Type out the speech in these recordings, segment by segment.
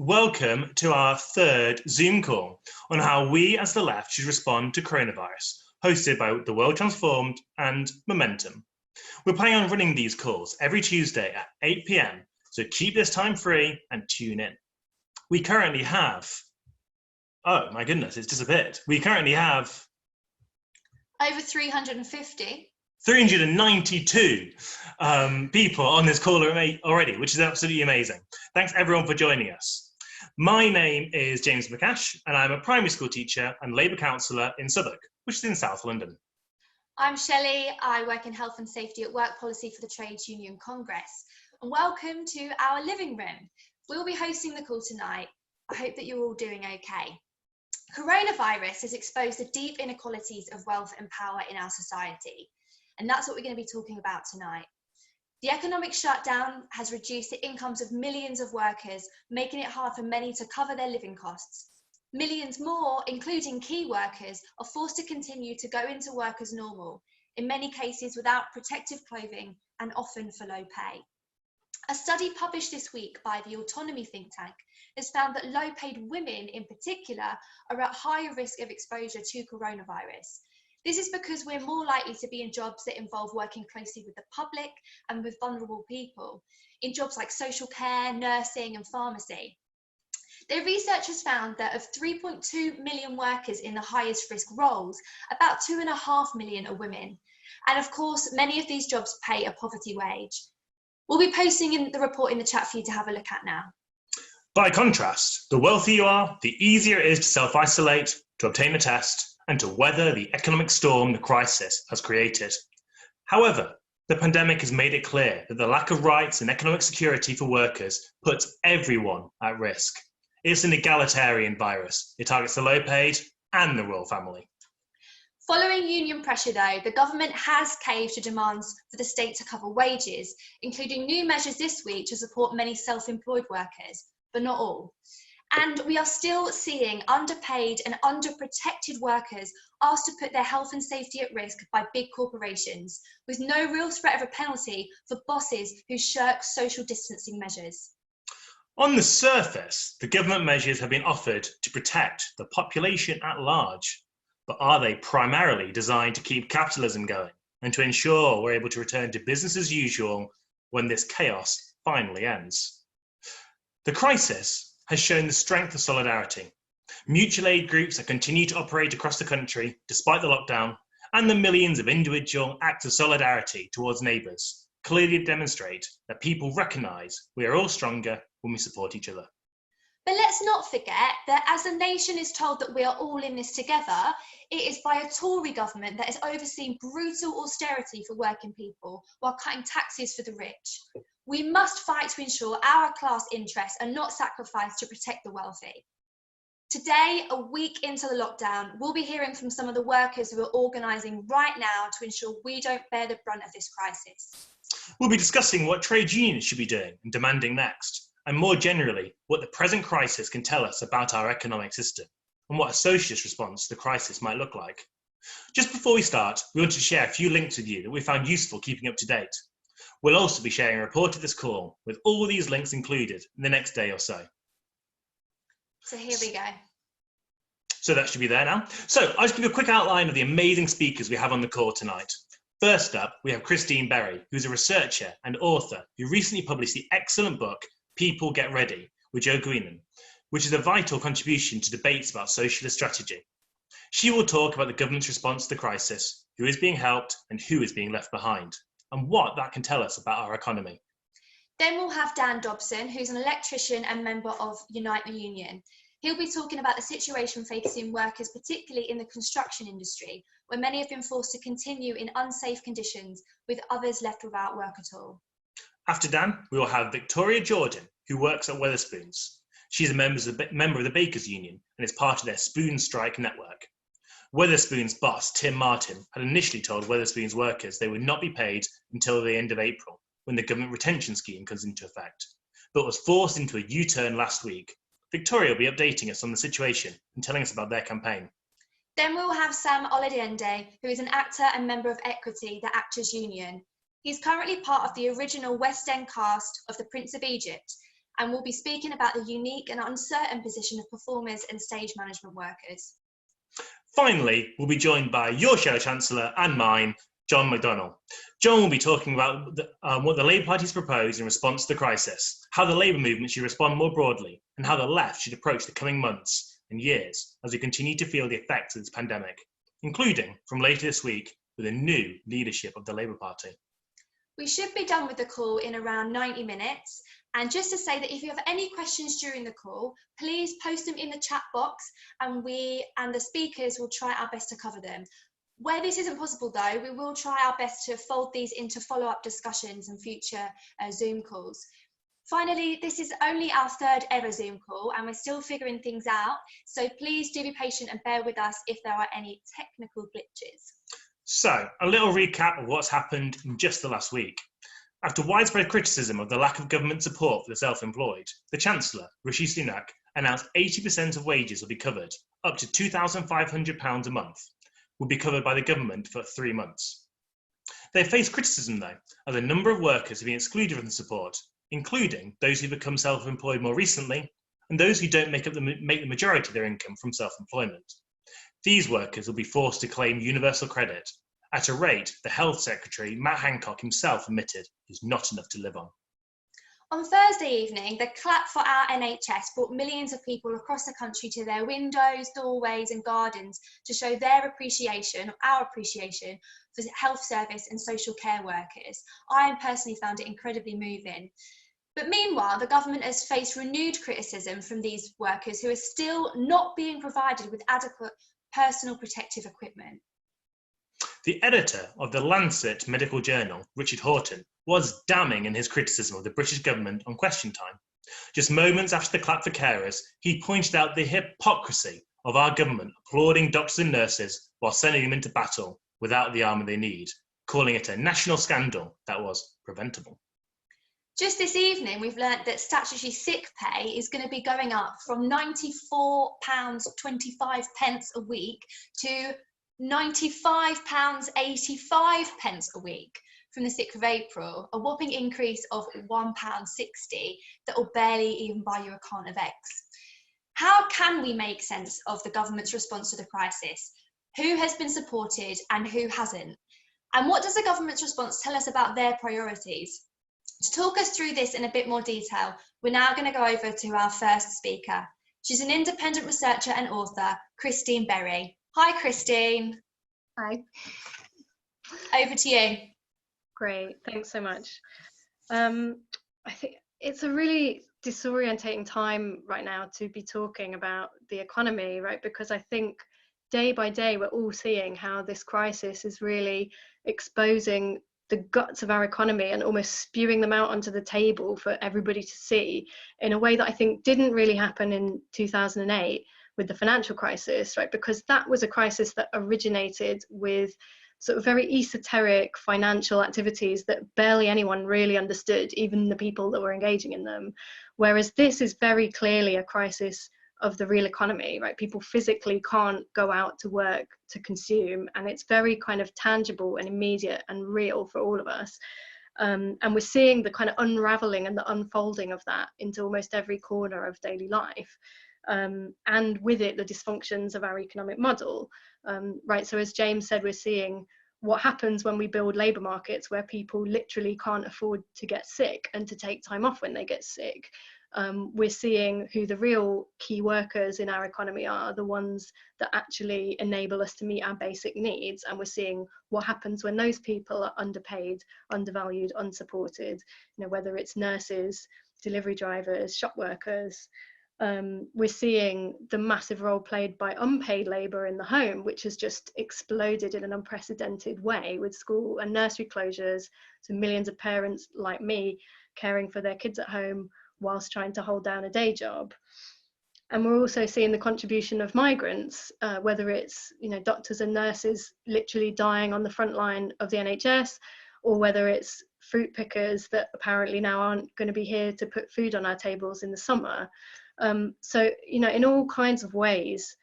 Welcome to our third Zoom call on how we as the left should respond to coronavirus, hosted by The World Transformed and Momentum. We're planning on running these calls every Tuesday at 8 p.m, so keep this time free and tune in. We currently have, oh my goodness, it's disappeared. We currently have over 350. 392 people on this call already, which is absolutely amazing. Thanks everyone for joining us. My name is James McAsh, and I'm a primary school teacher and Labour councillor in Southwark, which is in South London. I'm Shelly. I work in health and safety at work policy for the Trades Union Congress. And welcome to our living room. We'll be hosting the call tonight. I hope that you're all doing okay. Coronavirus has exposed the deep inequalities of wealth and power in our society. And that's what we're going to be talking about tonight. The economic shutdown has reduced the incomes of millions of workers, making it hard for many to cover their living costs. Millions more, including key workers, are forced to continue to go into work as normal, in many cases without protective clothing and often for low pay. A study published this week by the Autonomy think tank has found that low-paid women in particular are at higher risk of exposure to coronavirus. This is because we're more likely to be in jobs that involve working closely with the public and with vulnerable people, in jobs like social care, nursing and pharmacy. Their research has found that of 3.2 million workers in the highest risk roles, about 2.5 million are women. And of course, many of these jobs pay a poverty wage. We'll be posting in the report in the chat for you to have a look at now. By contrast, the wealthier you are, the easier it is to self-isolate, to obtain a test, and to weather the economic storm the crisis has created. However, the pandemic has made it clear that the lack of rights and economic security for workers puts everyone at risk. It's an egalitarian virus. It targets the low-paid and the royal family. Following union pressure, though, the government has caved to demands for the state to cover wages, including new measures this week to support many self-employed workers, but not all. And we are still seeing underpaid and underprotected workers asked to put their health and safety at risk by big corporations, with no real threat of a penalty for bosses who shirk social distancing measures. On the surface, the government measures have been offered to protect the population at large, but are they primarily designed to keep capitalism going and to ensure we're able to return to business as usual when this chaos finally ends? The crisis has shown the strength of solidarity. Mutual aid groups that continue to operate across the country despite the lockdown, and the millions of individual acts of solidarity towards neighbours clearly demonstrate that people recognise we are all stronger when we support each other. But let's not forget that as the nation is told that we are all in this together, it is by a Tory government that has overseen brutal austerity for working people while cutting taxes for the rich. We must fight to ensure our class interests are not sacrificed to protect the wealthy. Today, a week into the lockdown, we'll be hearing from some of the workers who are organising right now to ensure we don't bear the brunt of this crisis. We'll be discussing what trade unions should be doing and demanding next, and more generally, what the present crisis can tell us about our economic system and what a socialist response to the crisis might look like. Just before we start, we want to share a few links with you that we found useful keeping up to date. We'll also be sharing a report of this call with all these links included in the next day or so. So here we go. So that should be there now. So I'll just give you a quick outline of the amazing speakers we have on the call tonight. First up, we have Christine Berry, who's a researcher and author who recently published the excellent book, People Get Ready, with Joe Greenan, which is a vital contribution to debates about socialist strategy. She will talk about the government's response to the crisis, who is being helped and who is being left behind, and what that can tell us about our economy. Then we'll have Dan Dobson, who's an electrician and member of Unite the Union. He'll be talking about the situation facing workers, particularly in the construction industry, where many have been forced to continue in unsafe conditions, with others left without work at all. After Dan, we will have Victoria Jordan, who works at Wetherspoons. She's a member of the Bakers Union and is part of their Spoon Strike network. Wetherspoons boss, Tim Martin, had initially told Wetherspoons workers they would not be paid until the end of April, when the government retention scheme comes into effect, but was forced into a U-turn last week. Victoria will be updating us on the situation and telling us about their campaign. Then we'll have Sam Oladeinde, who is an actor and member of Equity, the Actors Union. He's currently part of the original West End cast of The Prince of Egypt, and we'll be speaking about the unique and uncertain position of performers and stage management workers. Finally, we'll be joined by your Shadow Chancellor and mine, John McDonnell. John will be talking about what the Labour Party has proposed in response to the crisis, how the Labour movement should respond more broadly, and how the left should approach the coming months and years as we continue to feel the effects of this pandemic, including from later this week with a new leadership of the Labour Party. We should be done with the call in around 90 minutes. And just to say that if you have any questions during the call, please post them in the chat box and we and the speakers will try our best to cover them. Where this isn't possible though, we will try our best to fold these into follow-up discussions and future Zoom calls. Finally, this is only our third ever Zoom call and we're still figuring things out. So please do be patient and bear with us if there are any technical glitches. So, a little recap of what's happened in just the last week. After widespread criticism of the lack of government support for the self-employed, the Chancellor, Rishi Sunak, announced 80% of wages will be covered, up to £2,500 a month, will be covered by the government for 3 months. They faced criticism though, as a number of workers have been excluded from the support, including those who become self-employed more recently, and those who don't make the majority of their income from self-employment. These workers will be forced to claim universal credit, at a rate the Health Secretary, Matt Hancock himself admitted is not enough to live on. On Thursday evening, the Clap for Our NHS brought millions of people across the country to their windows, doorways and gardens to show their appreciation, our appreciation, for health service and social care workers. I personally found it incredibly moving. But meanwhile, the government has faced renewed criticism from these workers who are still not being provided with adequate personal protective equipment. The editor of the Lancet Medical Journal, Richard Horton, was damning in his criticism of the British government on Question Time. Just moments after the clap for carers, he pointed out the hypocrisy of our government applauding doctors and nurses while sending them into battle without the armour they need, calling it a national scandal that was preventable. Just this evening, we've learnt that statutory sick pay is going to be going up from £94.25 a week to £95.85 a week from the 6th of April, a whopping increase of £1.60 that will barely even buy you a carton of eggs. How can we make sense of the government's response to the crisis? Who has been supported and who hasn't? And what does the government's response tell us about their priorities? To talk us through this in a bit more detail, we're now going to go over to our first speaker. She's an independent researcher and author, Christine Berry. Hi, Christine. Hi. Over to you. Great, thanks so much. I think it's a really disorientating time right now to be talking about the economy, right? Because I think day by day we're all seeing how this crisis is really exposing the guts of our economy and almost spewing them out onto the table for everybody to see in a way that I think didn't really happen in 2008 with the financial crisis, right? Because that was a crisis that originated with sort of very esoteric financial activities that barely anyone really understood, even the people that were engaging in them. Whereas this is very clearly a crisis of the real economy, right? People physically can't go out to work to consume, and it's very kind of tangible and immediate and real for all of us. And we're seeing the kind of unraveling and the unfolding of that into almost every corner of daily life. And with it, the dysfunctions of our economic model, right? So as James said, we're seeing what happens when we build labour markets where people literally can't afford to get sick and to take time off when they get sick. We're seeing who the real key workers in our economy are, the ones that actually enable us to meet our basic needs. And we're seeing what happens when those people are underpaid, undervalued, unsupported, you know, whether it's nurses, delivery drivers, shop workers. We're seeing the massive role played by unpaid labour in the home, which has just exploded in an unprecedented way with school and nursery closures. So millions of parents like me caring for their kids at home whilst trying to hold down a day job. And we're also seeing the contribution of migrants, whether it's, you know, doctors and nurses literally dying on the front line of the NHS, or whether it's fruit pickers that apparently now aren't going to be here to put food on our tables in the summer. So, you know, in all kinds of ways,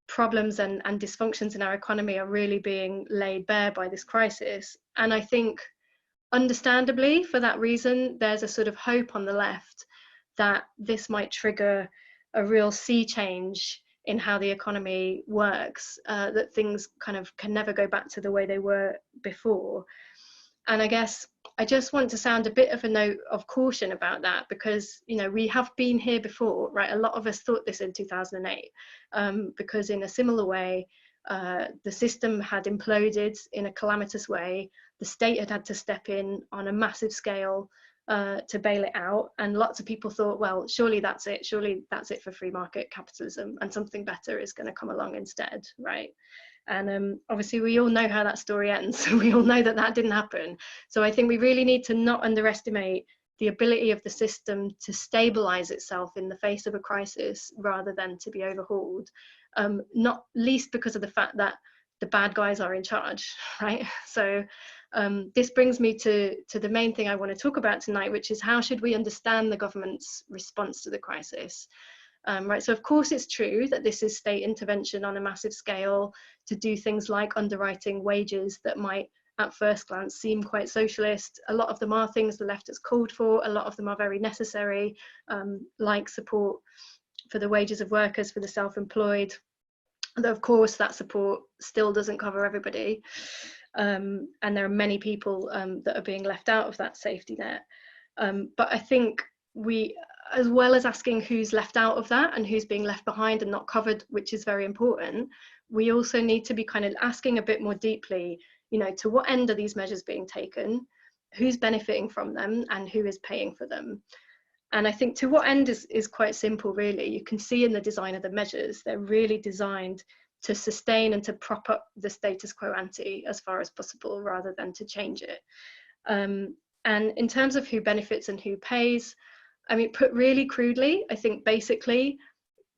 problems and dysfunctions in our economy are really being laid bare by this crisis. And I think, understandably, for that reason, there's a sort of hope on the left that this might trigger a real sea change in how the economy works, that things kind of can never go back to the way they were before. And I guess I just want to sound a bit of a note of caution about that, because, you know, we have been here before, right? A lot of us thought this in 2008, because in a similar way, the system had imploded in a calamitous way. The state had had to step in on a massive scale to bail it out, and lots of people thought, well, surely that's it for free market capitalism, and something better is going to come along instead, right? And obviously we all know how that story ends. We all know that that didn't happen. So I think we really need to not underestimate the ability of the system to stabilize itself in the face of a crisis rather than to be overhauled, not least because of the fact that the bad guys are in charge, right? So this brings me to the main thing I want to talk about tonight, which is how should we understand the government's response to the crisis? Right, so of course it's true that this is state intervention on a massive scale to do things like underwriting wages that might at first glance seem quite socialist. A lot of them are things the left has called for, a lot of them are very necessary, like support for the wages of workers, for the self-employed. Though of course that support still doesn't cover everybody, and there are many people that are being left out of that safety net. But I think we, as well as asking who's left out of that and who's being left behind and not covered, which is very important, we also need to be kind of asking a bit more deeply, you know, to what end are these measures being taken, who's benefiting from them, and who is paying for them. And I think to what end is quite simple, really. You can see in the design of the measures, they're really designed to sustain and to prop up the status quo ante as far as possible, rather than to change it. And in terms of who benefits and who pays, I mean, put really crudely, I think basically,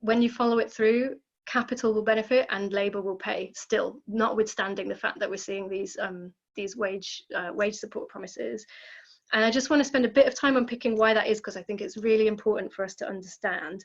when you follow it through, capital will benefit and labour will pay still, notwithstanding the fact that we're seeing these wage support promises. And I just want to spend a bit of time unpicking why that is, because I think it's really important for us to understand.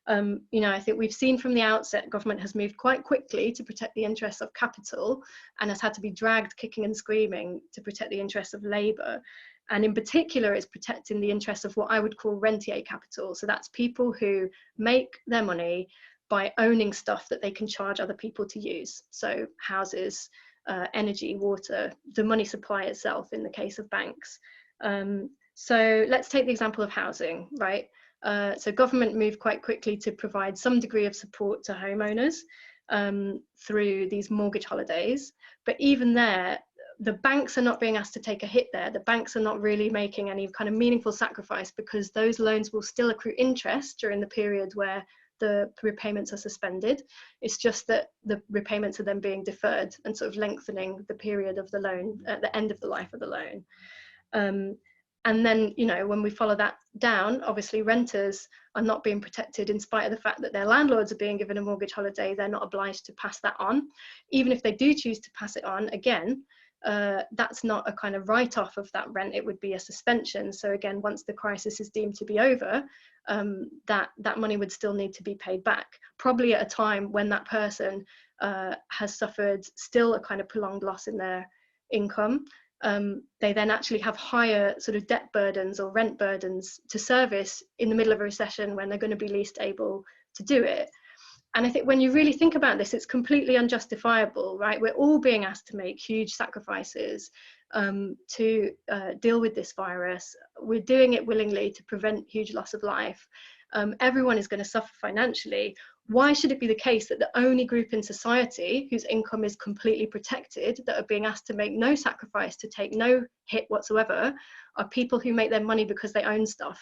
You know, I think we've seen from the outset, government has moved quite quickly to protect the interests of capital and has had to be dragged kicking and screaming to protect the interests of labour. And in particular, it's protecting the interests of what I would call rentier capital. So that's people who make their money by owning stuff that they can charge other people to use. So houses, energy, water, the money supply itself in the case of banks. So let's take the example of housing, right? So government moved quite quickly to provide some degree of support to homeowners through these mortgage holidays. But even there, the banks are not being asked to take a hit there. The banks are not really making any kind of meaningful sacrifice, because those loans will still accrue interest during the period where the repayments are suspended. It's just that the repayments are then being deferred and sort of lengthening the period of the loan at the end of the life of the loan. And then, you know, when we follow that down, obviously renters are not being protected in spite of the fact that their landlords are being given a mortgage holiday. They're not obliged to pass that on. Even if they do choose to pass it on, again, that's not a kind of write-off of that rent, it would be a suspension. So again, once the crisis is deemed to be over, that money would still need to be paid back, probably at a time when that person has suffered still a kind of prolonged loss in their income. They then actually have higher sort of debt burdens or rent burdens to service in the middle of a recession when they're going to be least able to do it. And I think when you really think about this, it's completely unjustifiable, right? We're all being asked to make huge sacrifices to deal with this virus. We're doing it willingly to prevent huge loss of life. Everyone is going to suffer financially. Why should it be the case that the only group in society whose income is completely protected, that are being asked to make no sacrifice, to take no hit whatsoever, are people who make their money because they own stuff?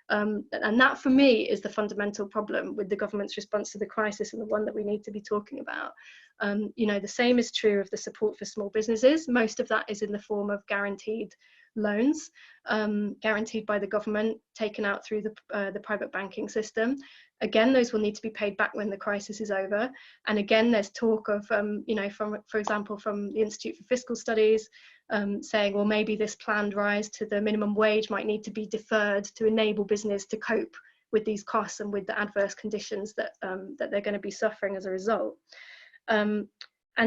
And that, for me, is the fundamental problem with the government's response to the crisis, and the one that we need to be talking about. You know, the same is true of the support for small businesses. Most of that is in the form of guaranteed loans, guaranteed by the government, taken out through the private banking system. Again, those will need to be paid back when the crisis is over. And again, there's talk of, you know, for example, from the Institute for Fiscal Studies, saying, well, maybe this planned rise to the minimum wage might need to be deferred to enable business to cope with these costs and with the adverse conditions that they're going to be suffering as a result. And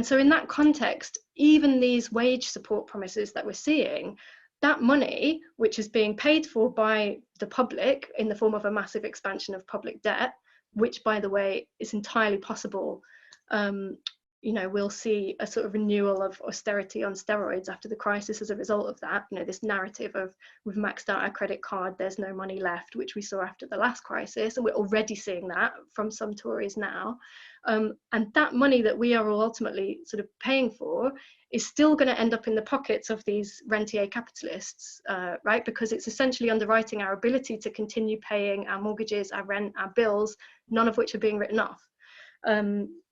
so in that context, even these wage support promises that we're seeing, that money, which is being paid for by the public in the form of a massive expansion of public debt, which, by the way, is entirely possible, we'll see a sort of renewal of austerity on steroids after the crisis as a result of that. This narrative of we've maxed out our credit card, there's no money left, which we saw after the last crisis, and we're already seeing that from some Tories now. And that money that we are all ultimately sort of paying for is still going to end up in the pockets of these rentier capitalists, right? Because it's essentially underwriting our ability to continue paying our mortgages, our rent, our bills, none of which are being written off.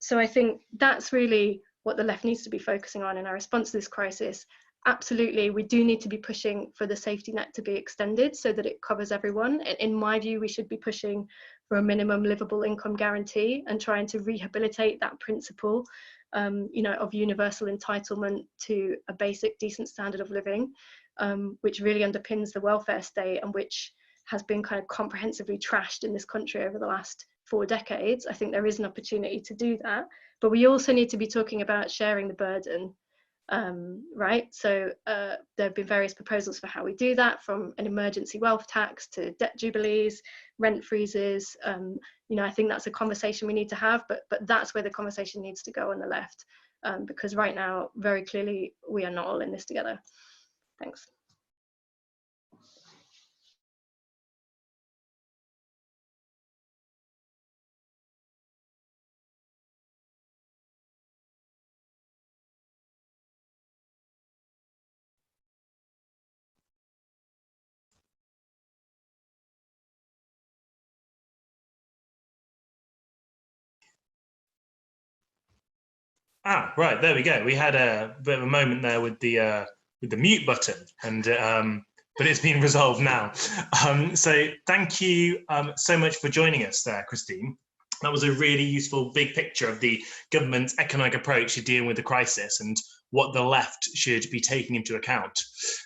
So I think that's really what the left needs to be focusing on in our response to this crisis. Absolutely, we do need to be pushing for the safety net to be extended so that it covers everyone. In my view, we should be pushing for a minimum livable income guarantee and trying to rehabilitate that principle, of universal entitlement to a basic decent standard of living, which really underpins the welfare state and which has been kind of comprehensively trashed in this country over the last 4 decades. I think there is an opportunity to do that, but we also need to be talking about sharing the burden, right? So there have been various proposals for how we do that, from an emergency wealth tax to debt jubilees, rent freezes. I think that's a conversation we need to have, but that's where the conversation needs to go on the left, because right now, very clearly, we are not all in this together. Thanks. Right, there we go. We had a bit of a moment there with the mute button, and but it's been resolved now. So thank you so much for joining us there, Christine. That was a really useful big picture of the government's economic approach to dealing with the crisis and what the left should be taking into account.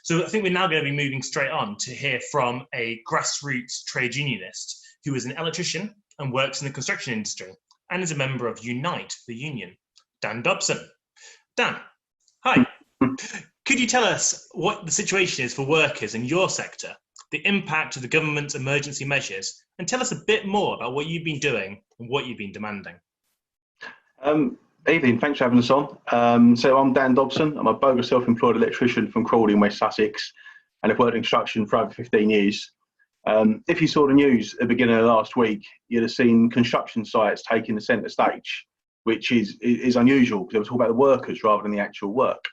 So I think we're now going to be moving straight on to hear from a grassroots trade unionist who is an electrician and works in the construction industry and is a member of Unite, the union. Dan Dobson. Dan, hi. Could you tell us what the situation is for workers in your sector, the impact of the government's emergency measures, and tell us a bit more about what you've been doing and what you've been demanding? Evening, thanks for having us on. So I'm Dan Dobson. I'm a bogus self-employed electrician from Crawley in West Sussex, and I've worked in construction for over 15 years. If you saw the news at the beginning of last week, you'd have seen construction sites taking the centre stage, which is unusual because they were talking about the workers rather than the actual work.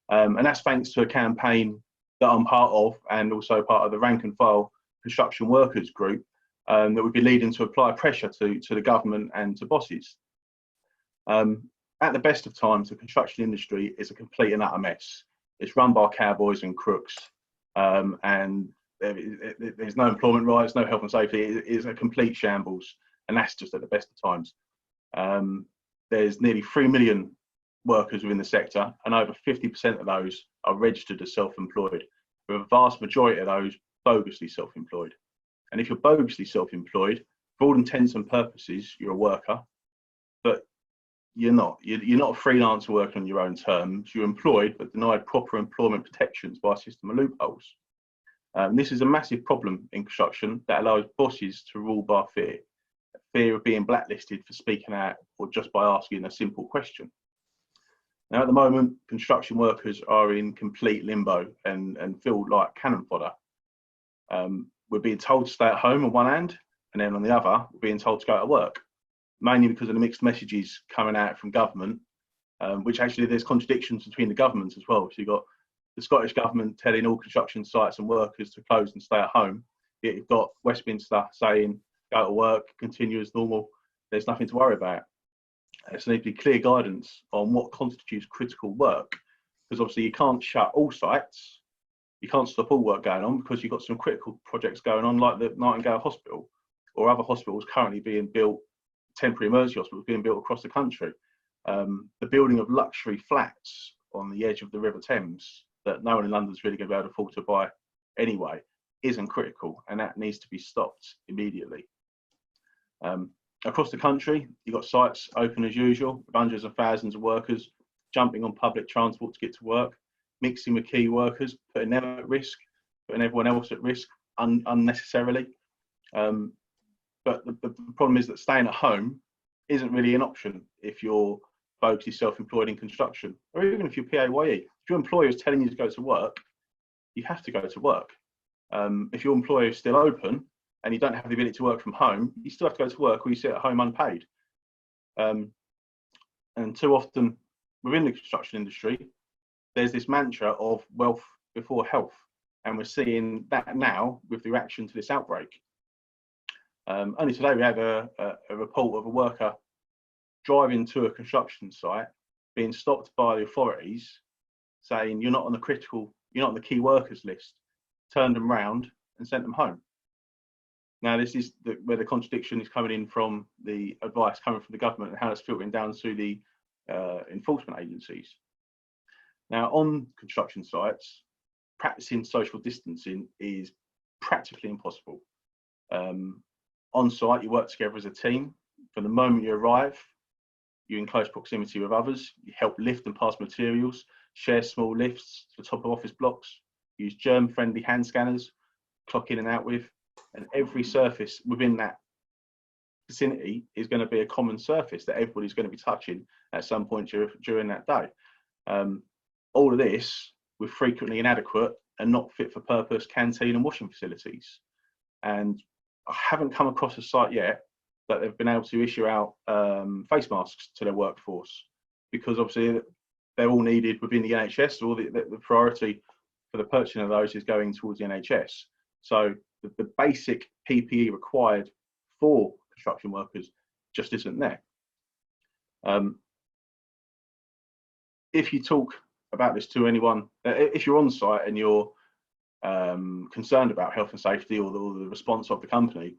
And that's thanks to a campaign that I'm part of, and also part of the rank and file construction workers group, that would be leading to apply pressure to the government and to bosses. At the best of times, the construction industry is a complete and utter mess. It's run by cowboys and crooks, and there's no employment rights, no health and safety. It is a complete shambles, and that's just at the best of times. There's nearly 3 million workers within the sector, and over 50% of those are registered as self-employed, with a vast majority of those bogusly self-employed. And if you're bogusly self-employed, for all intents and purposes, you're a worker, but you're not. You're not a freelancer working on your own terms. You're employed, but denied proper employment protections by a system of loopholes. This is a massive problem in construction that allows bosses to rule by fear of being blacklisted for speaking out or just by asking a simple question. Now, at the moment, construction workers are in complete limbo and feel like cannon fodder. We're being told to stay at home on one hand, and then on the other, we're being told to go to work, mainly because of the mixed messages coming out from government, which actually there's contradictions between the governments as well. So you've got the Scottish government telling all construction sites and workers to close and stay at home, yet you've got Westminster saying go to work, continue as normal, there's nothing to worry about. So there needs to be clear guidance on what constitutes critical work, because obviously you can't shut all sites, you can't stop all work going on, because you've got some critical projects going on like the Nightingale Hospital or other hospitals currently being built, temporary emergency hospitals being built across the country. The building of luxury flats on the edge of the River Thames that no one in London's really going to be able to afford to buy anyway isn't critical, and that needs to be stopped immediately. Across the country, you've got sites open as usual, with hundreds of thousands of workers jumping on public transport to get to work, mixing with key workers, putting them at risk, putting everyone else at risk unnecessarily. But the problem is that staying at home isn't really an option if you're folks is self-employed in construction, or even if you're PAYE. If your employer is telling you to go to work, you have to go to work. If your employer is still open and you don't have the ability to work from home, you still have to go to work, or you sit at home unpaid. And too often within the construction industry, there's this mantra of wealth before health, and we're seeing that now with the reaction to this outbreak. Only today we had a report of a worker driving to a construction site, being stopped by the authorities, saying you're not on the key workers list, turned them round and sent them home. Now this is where the contradiction is coming in from the advice coming from the government and how it's filtering down to the enforcement agencies. Now on construction sites, practicing social distancing is practically impossible. On site, you work together as a team. From the moment you arrive, you're in close proximity with others. You help lift and pass materials, share small lifts to the top of office blocks, use germ-friendly hand scanners, clock in and out with, and every surface within that vicinity is going to be a common surface that everybody's going to be touching at some point during that day. All of this with frequently inadequate and not fit for purpose canteen and washing facilities. And I haven't come across a site yet that they've been able to issue out face masks to their workforce, because obviously they're all needed within the NHS, or the priority for the purchasing of those is going towards the NHS. So the basic PPE required for construction workers just isn't there. If you talk about this to anyone, if you're on site and you're concerned about health and safety or the response of the company,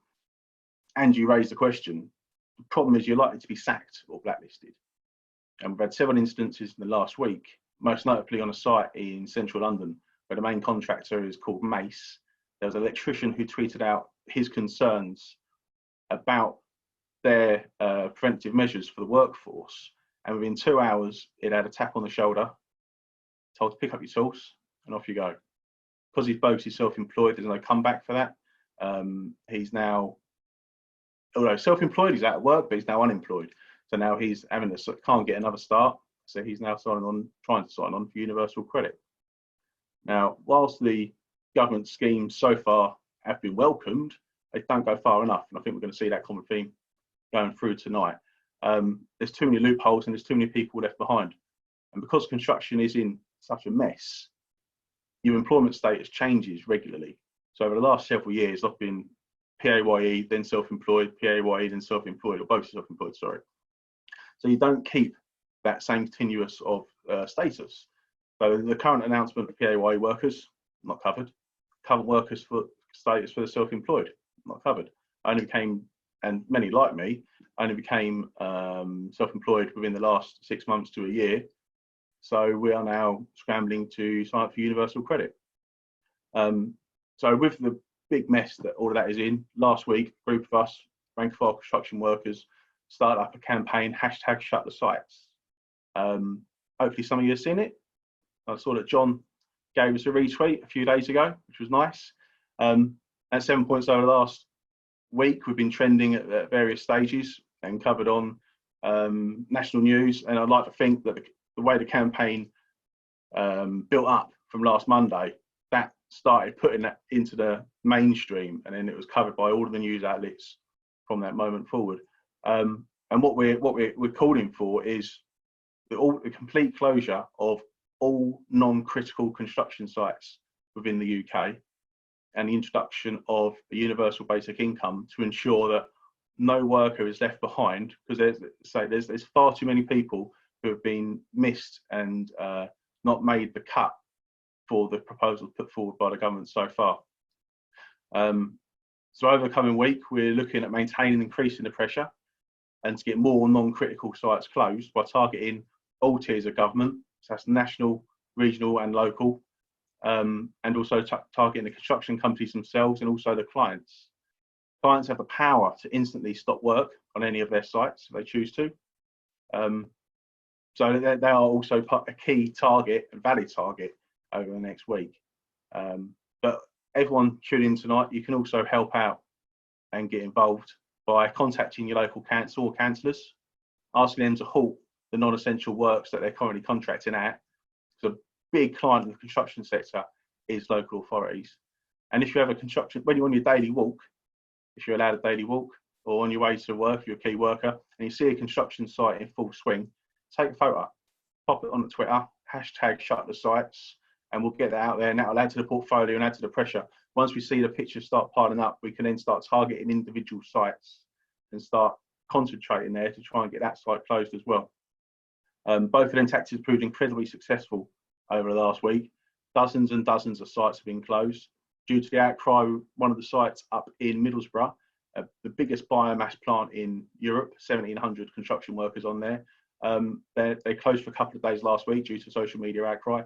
and you raise the question, the problem is you're likely to be sacked or blacklisted. And we've had several instances in the last week, most notably on a site in central London, where the main contractor is called Mace. There was an electrician who tweeted out his concerns about their preventive measures for the workforce, and within 2 hours it had a tap on the shoulder, told to pick up your tools and off you go. Because he's both self-employed, there's no comeback for that. He's now, although self-employed, he's out of work, but he's now unemployed. So now he's can't get another start. So he's now trying to sign on for universal credit. Now, whilst the government schemes so far have been welcomed, they don't go far enough. And I think we're going to see that common theme going through tonight. There's too many loopholes and there's too many people left behind. And because construction is in such a mess, your employment status changes regularly. So over the last several years, I've been PAYE, then self-employed, PAYE, then self-employed, or both self-employed, sorry. So you don't keep that same continuous of status. So the current announcement of PAYE workers, not covered. Current workers for status for the self-employed, not covered. I only became, and many like me, only became self-employed within the last 6 months to a year. So we are now scrambling to sign up for universal credit. So with the big mess that all of that is in, last week, a group of us, rank of our construction workers, started up a campaign, #ShutTheSites. Hopefully some of you have seen it. I saw that John gave us a retweet a few days ago, which was nice. At 7 points over the last week, we've been trending at various stages and covered on national news. And I'd like to think that the way the campaign built up from last Monday, that started putting that into the mainstream, and then it was covered by all of the news outlets from that moment forward. And what we're calling for is the complete closure of all non-critical construction sites within the UK, and the introduction of a universal basic income to ensure that no worker is left behind, because there's far too many people who have been missed and not made the cut for the proposals put forward by the government so far. So over the coming week, we're looking at maintaining and increasing the pressure and to get more non-critical sites closed by targeting all tiers of government, so that's national, regional and local, and also targeting the construction companies themselves and also the clients. Clients have the power to instantly stop work on any of their sites if they choose to. So they are also a key target, a valid target over the next week. But everyone tuning in tonight, you can also help out and get involved by contacting your local council or councillors, asking them to halt the non-essential works that they're currently contracting out. So a big client in the construction sector is local authorities. And if you have a construction, when you're on your daily walk, if you're allowed a daily walk, or on your way to work, you're a key worker, and you see a construction site in full swing, take a photo, pop it on Twitter, hashtag shut the sites, and we'll get that out there, and that'll add to the portfolio and add to the pressure. Once we see the pictures start piling up, we can then start targeting individual sites and start concentrating there to try and get that site closed as well. Both of them tactics proved incredibly successful over the last week. Dozens and dozens of sites have been closed. Due to the outcry, one of the sites up in Middlesbrough, the biggest biomass plant in Europe, 1,700 construction workers on there. They closed for a couple of days last week due to social media outcry,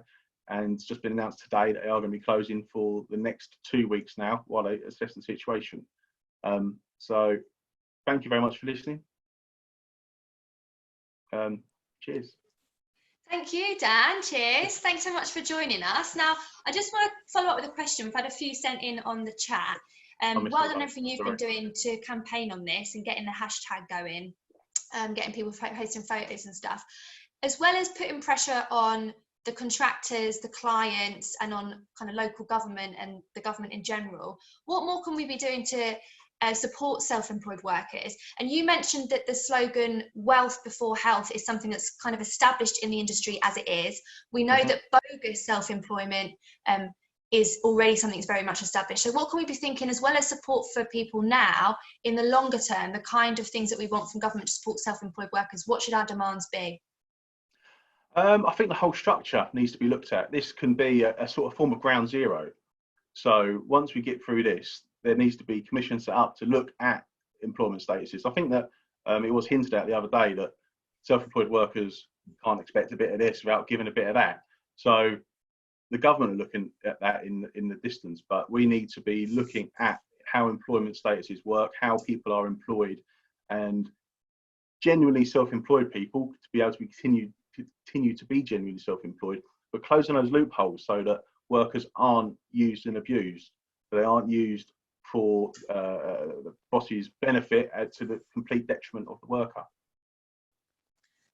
and it's just been announced today that they are going to be closing for the next 2 weeks now while they assess the situation. So thank you very much for listening. Cheers. Thank you, Dan. Cheers. Thanks so much for joining us. Now, I just want to follow up with a question. We've had a few sent in on the chat. Well done everything you've been doing to campaign on this and getting the hashtag going, getting people posting photos and stuff, as well as putting pressure on the contractors, the clients, and on kind of local government and the government in general. What more can we be doing to support self-employed workers? And you mentioned that the slogan "wealth before health" is something that's kind of established in the industry as it is. We know that bogus self-employment is already something that's very much established. So what can we be thinking, as well as support for people now, in the longer term, the kind of things that we want from government to support self-employed workers? What should our demands be? I think the whole structure needs to be looked at. This can be a sort of form of ground zero. So once we get through this, there needs to be commissions set up to look at employment statuses. I think that it was hinted at the other day that self-employed workers can't expect a bit of this without giving a bit of that. So the government are looking at that in the distance, but we need to be looking at how employment statuses work, how people are employed, and genuinely self-employed people to be able to continue to be genuinely self-employed, but closing those loopholes so that workers aren't used and abused. So they aren't used for the boss's benefit to the complete detriment of the worker.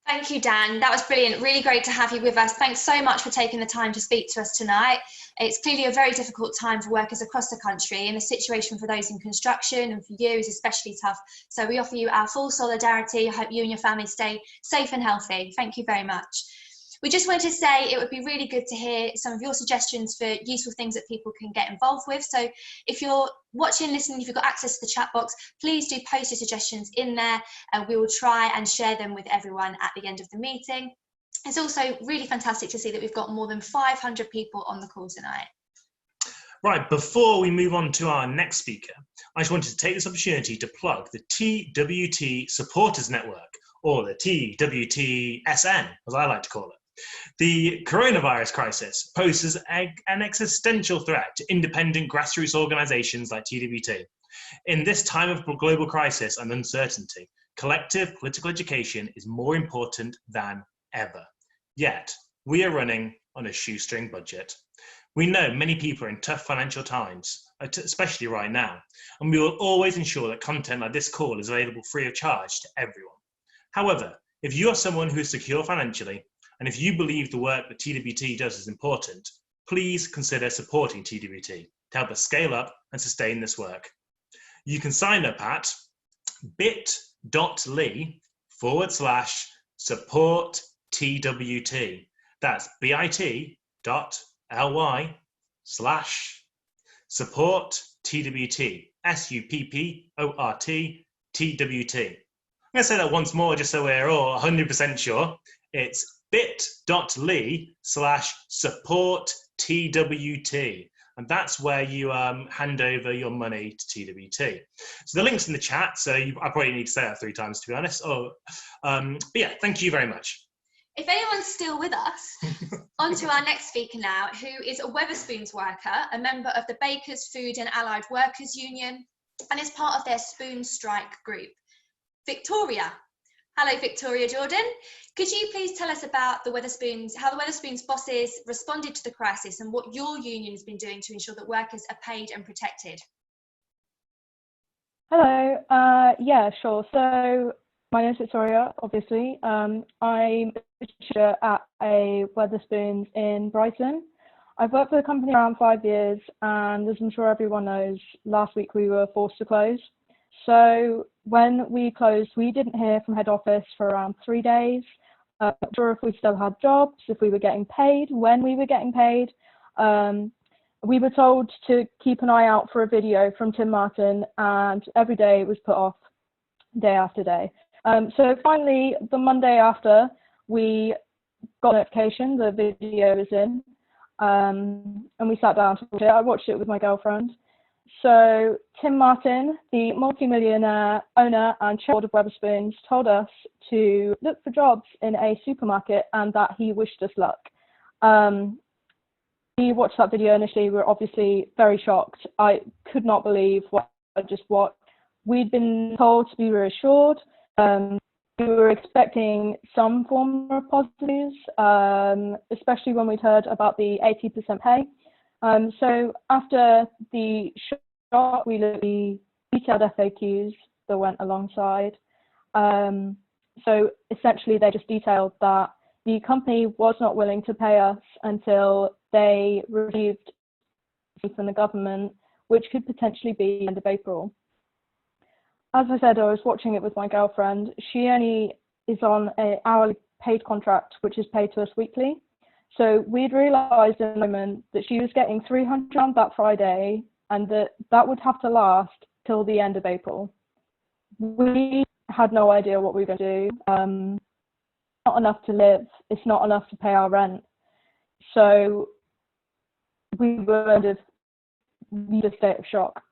Thank you, Dan. That was brilliant. Really great to have you with us. Thanks so much for taking the time to speak to us tonight. It's clearly a very difficult time for workers across the country, and the situation for those in construction and for you is especially tough. So we offer you our full solidarity. I hope you and your family stay safe and healthy. Thank you very much. We just wanted to say it would be really good to hear some of your suggestions for useful things that people can get involved with. So if you're watching, listening, if you've got access to the chat box, please do post your suggestions in there. We will try and share them with everyone at the end of the meeting. It's also really fantastic to see that we've got more than 500 people on the call tonight. Right, before we move on to our next speaker, I just wanted to take this opportunity to plug the TWT Supporters Network, or the TWTSN, as I like to call it. The coronavirus crisis poses an existential threat to independent grassroots organisations like TWT. In this time of global crisis and uncertainty, collective political education is more important than ever. Yet, we are running on a shoestring budget. We know many people are in tough financial times, especially right now, and we will always ensure that content like this call is available free of charge to everyone. However, if you are someone who is secure financially, and if you believe the work that TWT does is important, please consider supporting TWT to help us scale up and sustain this work. You can sign up at bit.ly/support TWT. That's bit.ly/support TWT. SUPPORT TWT. I'm going to say that once more just so we're all 100% sure. It's bit.ly/support TWT, and that's where you hand over your money to TWT. So the link's in the chat, so I probably need to say that 3 times to be honest. But yeah, thank you very much. If anyone's still with us, on to our next speaker now, who is a Wetherspoons worker, a member of the Bakers, Food and Allied Workers Union, and is part of their Spoon Strike group. Victoria, Hello, Victoria Jordan. Could you please tell us about how the Wetherspoons bosses responded to the crisis and what your union has been doing to ensure that workers are paid and protected? Hello, yeah, sure. So my name is Victoria, obviously. I'm a teacher at a Wetherspoons in Brighton. I've worked for the company around 5 years, and as I'm sure everyone knows, last week we were forced to close. So when we closed, we didn't hear from head office for around 3 days. Not sure if we still had jobs, if we were getting paid, when we were getting paid. We were told to keep an eye out for a video from Tim Martin, and every day it was put off, day after day. So finally, the Monday after, we got notification the video was in, and we sat down to watch it. I watched it with my girlfriend. So Tim Martin, the multi-millionaire owner and chairman of Wetherspoons, told us to look for jobs in a supermarket and that he wished us luck. We watched that video initially. We were obviously very shocked. I could not believe what I just watched. We'd been told to be reassured. We were expecting some form of positives, especially when we'd heard about the 80% pay. So after the shock, we looked at the detailed FAQs that went alongside. So essentially, they just detailed that the company was not willing to pay us until they received from the government, which could potentially be the end of April. As I said, I was watching it with my girlfriend. She only is on an hourly paid contract, which is paid to us weekly. So we'd realised in the moment that she was getting £300 that Friday, and that would have to last till the end of April. We had no idea what we were going to do. Not enough to live. It's not enough to pay our rent. So we were in a state of shock.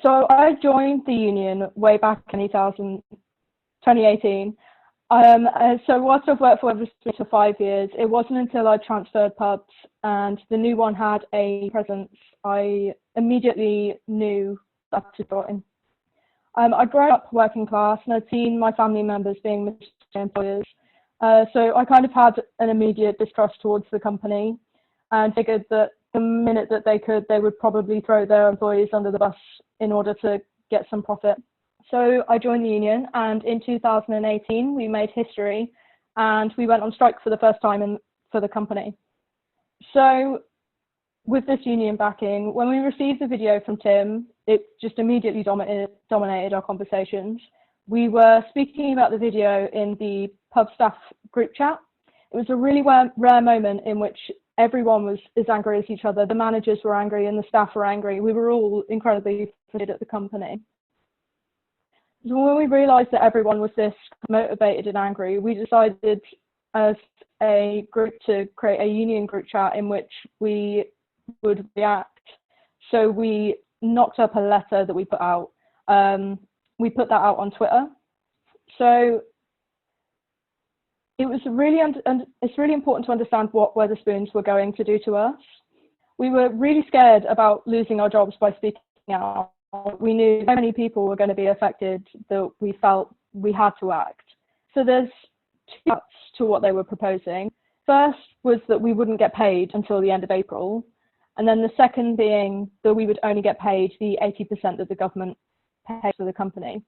So I joined the union way back in 2018. So whilst I've worked for Wetherspoons for 5 years, it wasn't until I transferred pubs and the new one had a presence, I immediately knew that to join. I grew up working class and I'd seen my family members being mistreated by employers. So I kind of had an immediate distrust towards the company and figured that the minute that they could, they would probably throw their employees under the bus in order to get some profit. So I joined the union, and in 2018 we made history and we went on strike for the first time for the company. So with this union backing, when we received the video from Tim, it just immediately dominated our conversations. We were speaking about the video in the pub staff group chat. It was a really rare moment in which everyone was as angry as each other. The managers were angry and the staff were angry. We were all incredibly frustrated at the company. So when we realised that everyone was this motivated and angry, we decided as a group to create a union group chat in which we would react. So we knocked up a letter that we put out. We put that out on Twitter. So it was it's really important to understand what Wetherspoons were going to do to us. We were really scared about losing our jobs by speaking out. We knew so many people were going to be affected that we felt we had to act. So there's two parts to what they were proposing. First was that we wouldn't get paid until the end of April. And then the second being that we would only get paid the 80% that the government pays for the company.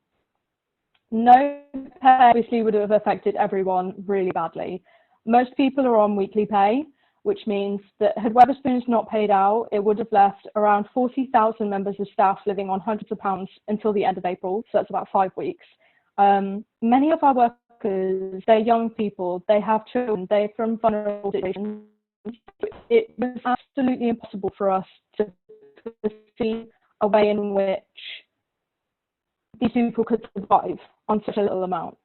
No pay obviously would have affected everyone really badly. Most people are on weekly pay, which means that had Wetherspoons not paid out, it would have left around 40,000 members of staff living on hundreds of pounds until the end of April, so that's about 5 weeks. Many of our workers, they're young people, they have children, they're from vulnerable situations. It was absolutely impossible for us to see a way in which these people could survive on such a little amount.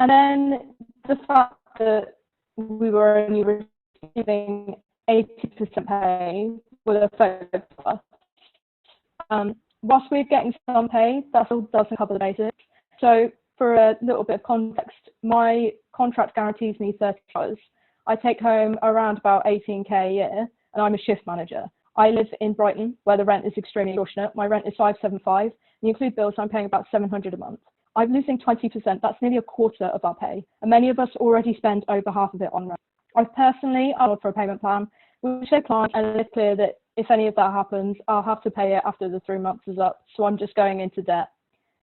And then the fact that we were only receiving 80% pay would affect us. Whilst we're getting some pay, that still doesn't cover the basics. So for a little bit of context, my contract guarantees me 30 hours. I take home around about 18k a year, and I'm a shift manager. I live in Brighton, where the rent is extremely extortionate. My rent is 575. You include bills, I'm paying about 700 a month. I'm losing 20%. That's nearly a quarter of our pay. And many of us already spend over half of it on rent. I've personally asked for a payment plan, which they can't, and it's clear that if any of that happens, I'll have to pay it after the 3 months is up. So I'm just going into debt.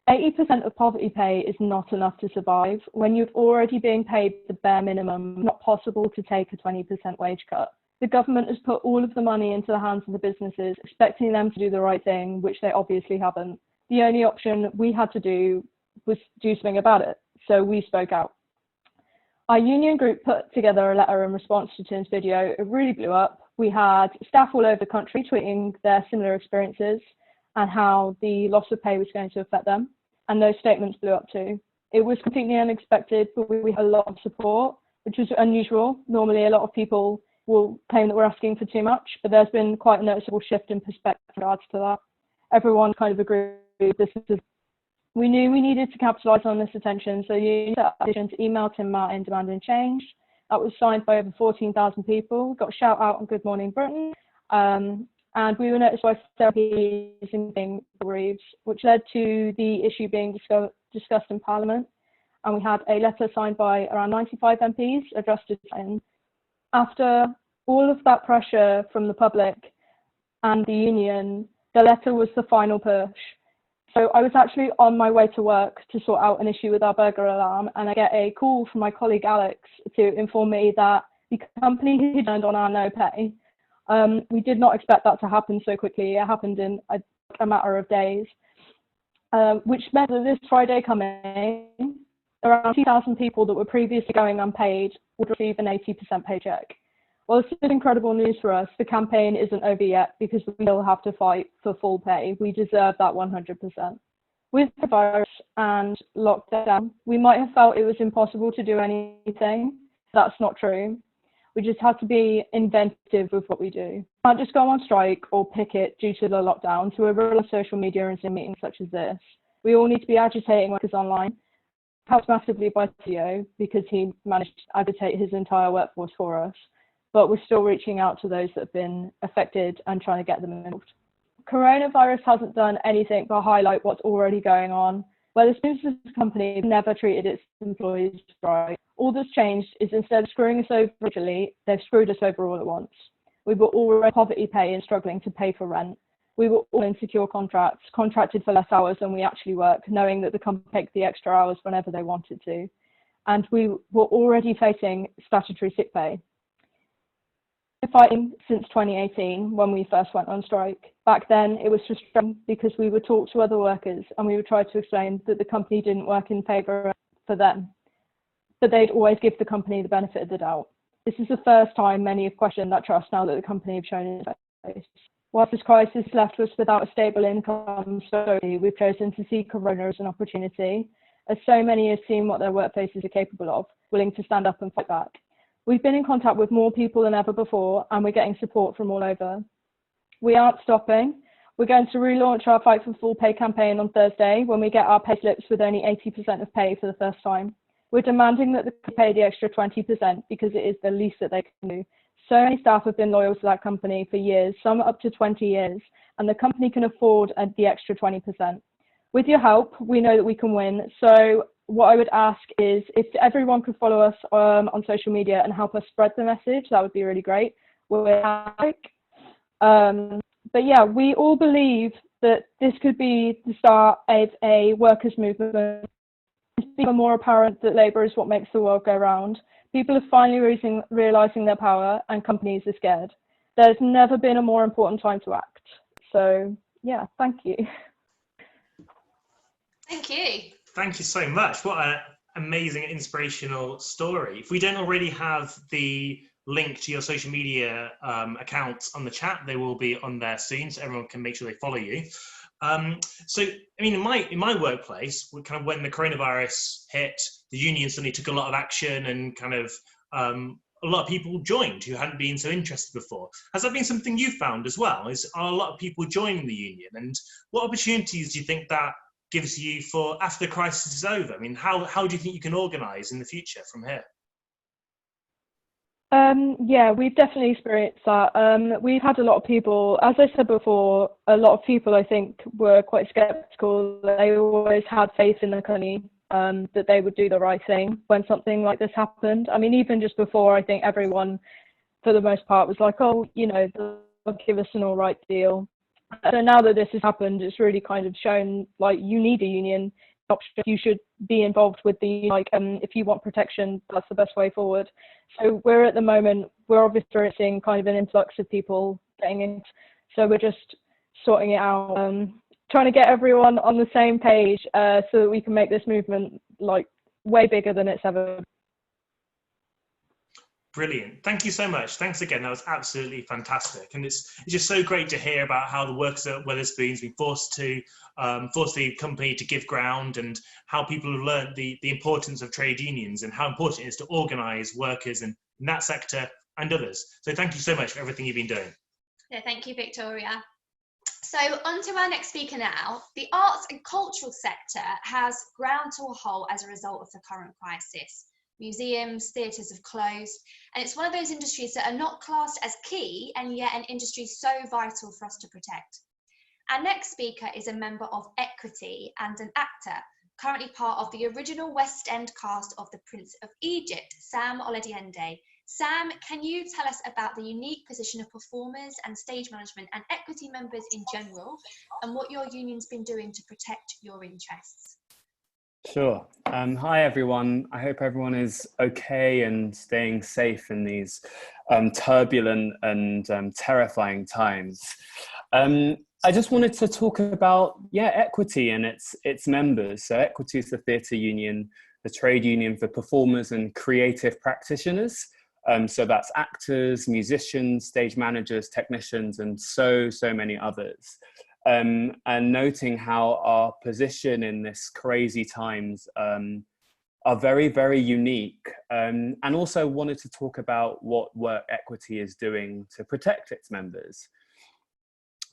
80% of poverty pay is not enough to survive. When you've already been paid the bare minimum, it's not possible to take a 20% wage cut. The government has put all of the money into the hands of the businesses, expecting them to do the right thing, which they obviously haven't. The only option we had to do was do something about it, so we spoke out. Our union group put together a letter in response to Tim's video. It really blew up. We had staff all over the country tweeting their similar experiences and how the loss of pay was going to affect them, and those statements blew up too. It was completely unexpected, but we had a lot of support, which was unusual. Normally, a lot of people will claim that we're asking for too much, but there's been quite a noticeable shift in perspective in regards to that. Everyone kind of agreed we knew we needed to capitalise on this attention, so you set up a petition to email Tim Martin demanding change. That was signed by over 14,000 people. We got a shout out on Good Morning Britain, and we were noticed by several being bereaved, which led to the issue being discussed in Parliament. And we had a letter signed by around 95 MPs addressed to Tim. After all of that pressure from the public and the union, the letter was the final push. So I was actually on my way to work to sort out an issue with our burglar alarm, and I get a call from my colleague Alex to inform me that the company had turned on our no pay. We did not expect that to happen so quickly. It happened in a matter of days, which meant that this Friday coming, around 2,000 people that were previously going unpaid would receive an 80% paycheck. Well, this is incredible news for us. The campaign isn't over yet because we still have to fight for full pay. We deserve that 100%. With the virus and lockdown, we might have felt it was impossible to do anything. That's not true. We just have to be inventive with what we do. We can't just go on strike or picket due to the lockdown, so we're relying on social media and Zoom meetings such as this. We all need to be agitating workers online. Helped massively by Theo because he managed to agitate his entire workforce for us. But we're still reaching out to those that have been affected and trying to get them involved. Coronavirus hasn't done anything but highlight what's already going on. Where the business company never treated its employees right. All that's changed is instead of screwing us over individually, they've screwed us over all at once. We were all in poverty pay and struggling to pay for rent. We were all in secure contracts, contracted for less hours than we actually work, knowing that the company could take the extra hours whenever they wanted to. And we were already facing statutory sick pay. Fighting since 2018 when we first went on strike. Back then it was frustrating because we would talk to other workers and we would try to explain that the company didn't work in favour for them, but they'd always give the company the benefit of the doubt. This is the first time many have questioned that trust now that the company have shown its face. Whilst this crisis left us without a stable income slowly, we've chosen to see Corona as an opportunity, as so many have seen what their workplaces are capable of, willing to stand up and fight back. We've been in contact with more people than ever before, and we're getting support from all over. We aren't stopping. We're going to relaunch our Fight for Full Pay campaign on Thursday when we get our pay slips with only 80% of pay for the first time. We're demanding that they pay the extra 20% because it is the least that they can do. So many staff have been loyal to that company for years, some up to 20 years, and the company can afford the extra 20%. With your help, we know that we can win. So what I would ask is if everyone could follow us on social media and help us spread the message, that would be really great. But yeah, we all believe that this could be the start of a workers' movement. It's become more apparent that labour is what makes the world go round. People are finally realising their power and companies are scared. There's never been a more important time to act. So yeah, thank you. Thank you. Thank you so much. What an amazing, inspirational story. If we don't already have the link to your social media accounts on the chat, they will be on there soon, so everyone can make sure they follow you. So, I mean, in my workplace, kind of when the coronavirus hit, the union suddenly took a lot of action, and kind of a lot of people joined who hadn't been so interested before. Has that been something you found as well? Are a lot of people joining the union, and what opportunities do you think that gives you for after the crisis is over? I mean, how do you think you can organise in the future from here? Yeah, we've definitely experienced that. We've had a lot of people, as I said before, a lot of people I think were quite skeptical. They always had faith in the company, that they would do the right thing when something like this happened. I mean, even just before, I think everyone, for the most part, was like, oh, you know, they'll give us an all right deal. So now that this has happened, it's really kind of shown, like, you need a union option. You should be involved with the, like, if you want protection, that's the best way forward. So we're at the moment, we're obviously experiencing kind of an influx of people getting in. So we're just sorting it out, trying to get everyone on the same page, so that we can make this movement, like, way bigger than it's ever been. Brilliant. Thank you so much. Thanks again. That was absolutely fantastic. And it's just so great to hear about how the workers at Wetherspoon's been forced to force the company to give ground, and how people have learned the importance of trade unions and how important it is to organise workers in that sector and others. So thank you so much for everything you've been doing. Yeah, thank you, Victoria. So on to our next speaker now. The arts and cultural sector has ground to a halt as a result of the current crisis. Museums, theatres have closed, and it's one of those industries that are not classed as key, and yet an industry so vital for us to protect. Our next speaker is a member of Equity and an actor, currently part of the original West End cast of The Prince of Egypt, Sam Oladeinde. Sam, can you tell us about the unique position of performers and stage management and Equity members in general, and what your union's been doing to protect your interests? Sure. Hi, everyone. I hope everyone is okay and staying safe in these turbulent and terrifying times. I just wanted to talk about, Equity and its members. So Equity is the theatre union, the trade union for performers and creative practitioners. So that's actors, musicians, stage managers, technicians, and so many others. And noting how our position in this crazy times are very, very unique, and also wanted to talk about what work Equity is doing to protect its members.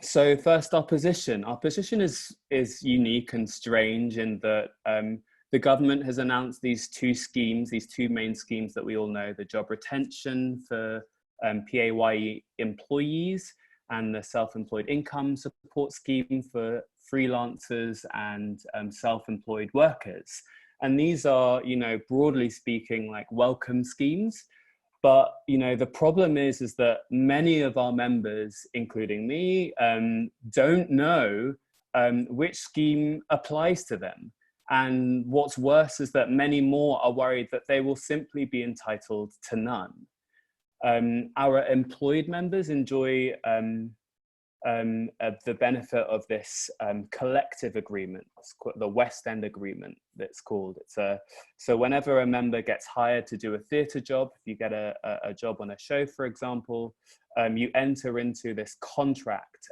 So first, our position is unique and strange in that the government has announced these two main schemes that we all know: the job retention for PAYE employees, and the self-employed income support scheme for freelancers and self-employed workers. And these are, broadly speaking, like welcome schemes. But, the problem is that many of our members, including me, don't know which scheme applies to them. And what's worse is that many more are worried that they will simply be entitled to none. Our employed members enjoy the benefit of this collective agreement, the West End Agreement, that's called. So whenever a member gets hired to do a theatre job, if you get a job on a show, for example, you enter into this contract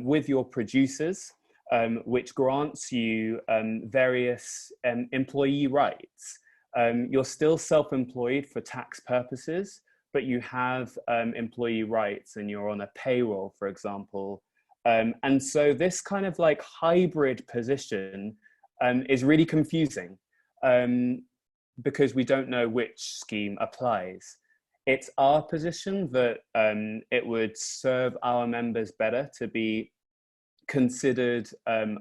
with your producers, which grants you various employee rights. You're still self-employed for tax purposes, but you have employee rights and you're on a payroll, for example. And so this kind of like hybrid position is really confusing because we don't know which scheme applies. It's our position that it would serve our members better to be considered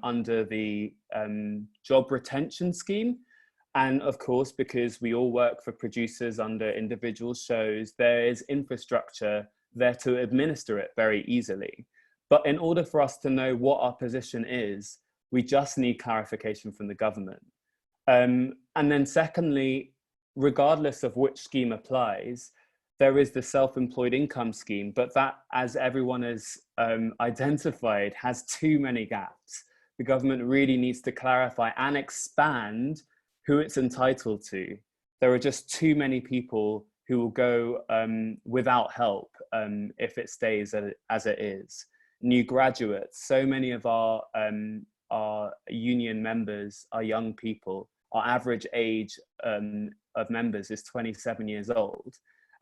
under the job retention scheme. And of course, because we all work for producers under individual shows, there is infrastructure there to administer it very easily. But in order for us to know what our position is, we just need clarification from the government. And then secondly, regardless of which scheme applies, there is the self-employed income scheme, but that, as everyone has identified, has too many gaps. The government really needs to clarify and expand who it's entitled to. There are just too many people who will go without help if it stays as it is. New graduates, so many of our union members are young people. Our average age of members is 27 years old.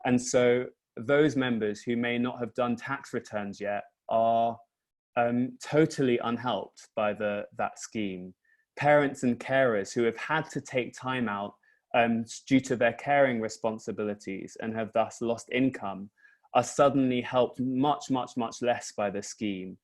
And so those members who may not have done tax returns yet are totally unhelped by that scheme. Parents and carers who have had to take time out due to their caring responsibilities and have thus lost income are suddenly helped much, much, much less by the scheme.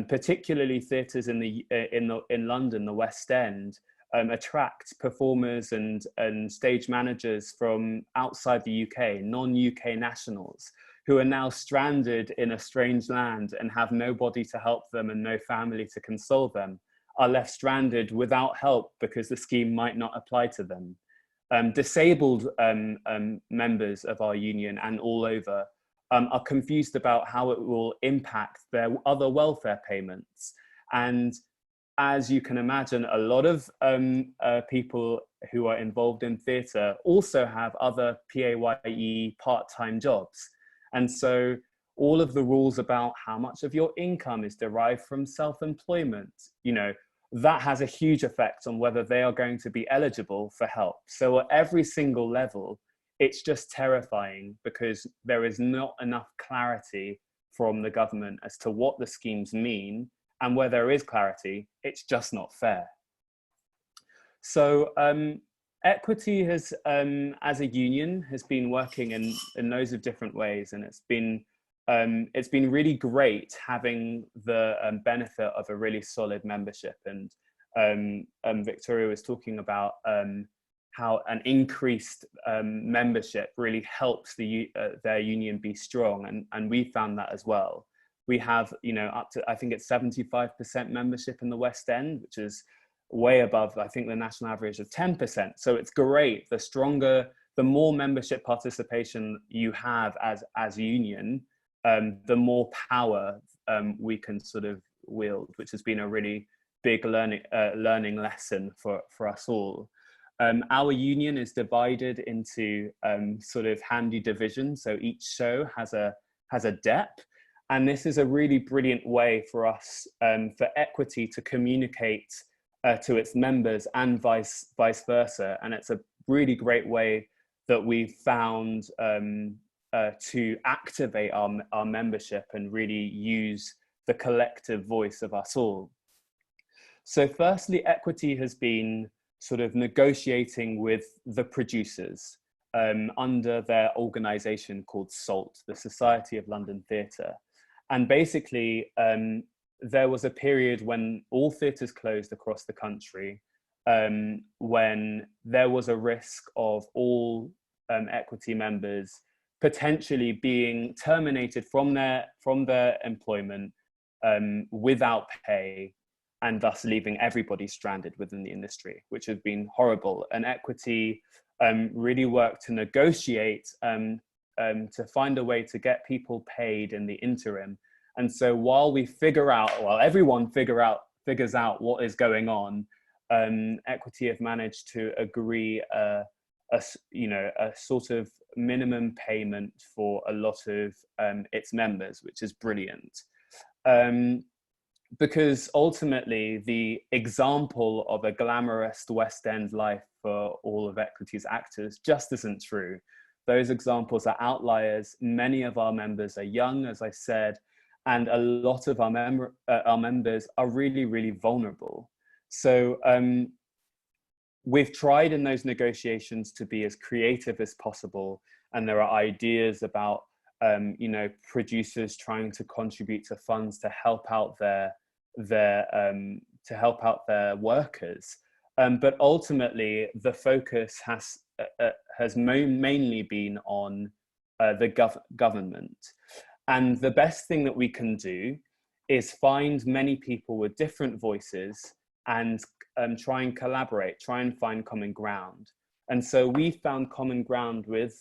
Particularly theatres in London, the West End, attract performers and stage managers from outside the UK, non-UK nationals, who are now stranded in a strange land and have nobody to help them and no family to console them, are left stranded without help because the scheme might not apply to them. Disabled members of our union and all over are confused about how it will impact their other welfare payments. And as you can imagine, a lot of people who are involved in theatre also have other PAYE part-time jobs. And so all of the rules about how much of your income is derived from self-employment, you know, that has a huge effect on whether they are going to be eligible for help. So at every single level, it's just terrifying because there is not enough clarity from the government as to what the schemes mean, and where there is clarity, it's just not fair. So Equity has, as a union, has been working in loads of different ways, and it's been really great having the benefit of a really solid membership. And Victoria was talking about how an increased membership really helps their union be strong, and we found that as well. We have, you know, up to, I think it's 75% membership in the West End, which is way above, I think, the national average of 10%. So it's great. The stronger, the more membership participation you have as a union, the more power we can sort of wield, which has been a really big learning lesson for us all. Our union is divided into sort of handy divisions. So each show has a dep. And this is a really brilliant way for us, for Equity to communicate to its members and vice versa. And it's a really great way that we've found to activate our membership and really use the collective voice of us all. So firstly, Equity has been sort of negotiating with the producers under their organisation called SALT, the Society of London Theatre. And basically, there was a period when all theatres closed across the country, when there was a risk of all Equity members potentially being terminated from their employment without pay, and thus leaving everybody stranded within the industry, which has been horrible. And Equity really worked to negotiate to find a way to get people paid in the interim. And so while everyone figures out what is going on, Equity have managed to agree a sort of minimum payment for a lot of its members, which is brilliant. Because ultimately the example of a glamorous West End life for all of Equity's actors just isn't true. Those examples are outliers. Many of our members are young, as I said, and a lot of our members are really, really vulnerable. So we've tried in those negotiations to be as creative as possible, and there are ideas about producers trying to contribute to funds to help out their workers. But ultimately, the focus has mainly been on the government. And the best thing that we can do is find many people with different voices and try and collaborate, try and find common ground. And so we found common ground with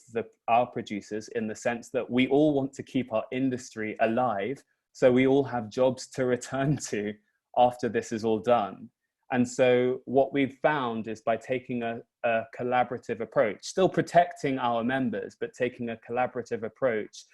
our producers in the sense that we all want to keep our industry alive, so we all have jobs to return to after this is all done. And so what we've found is by taking a collaborative approach, still protecting our members, but taking a collaborative approach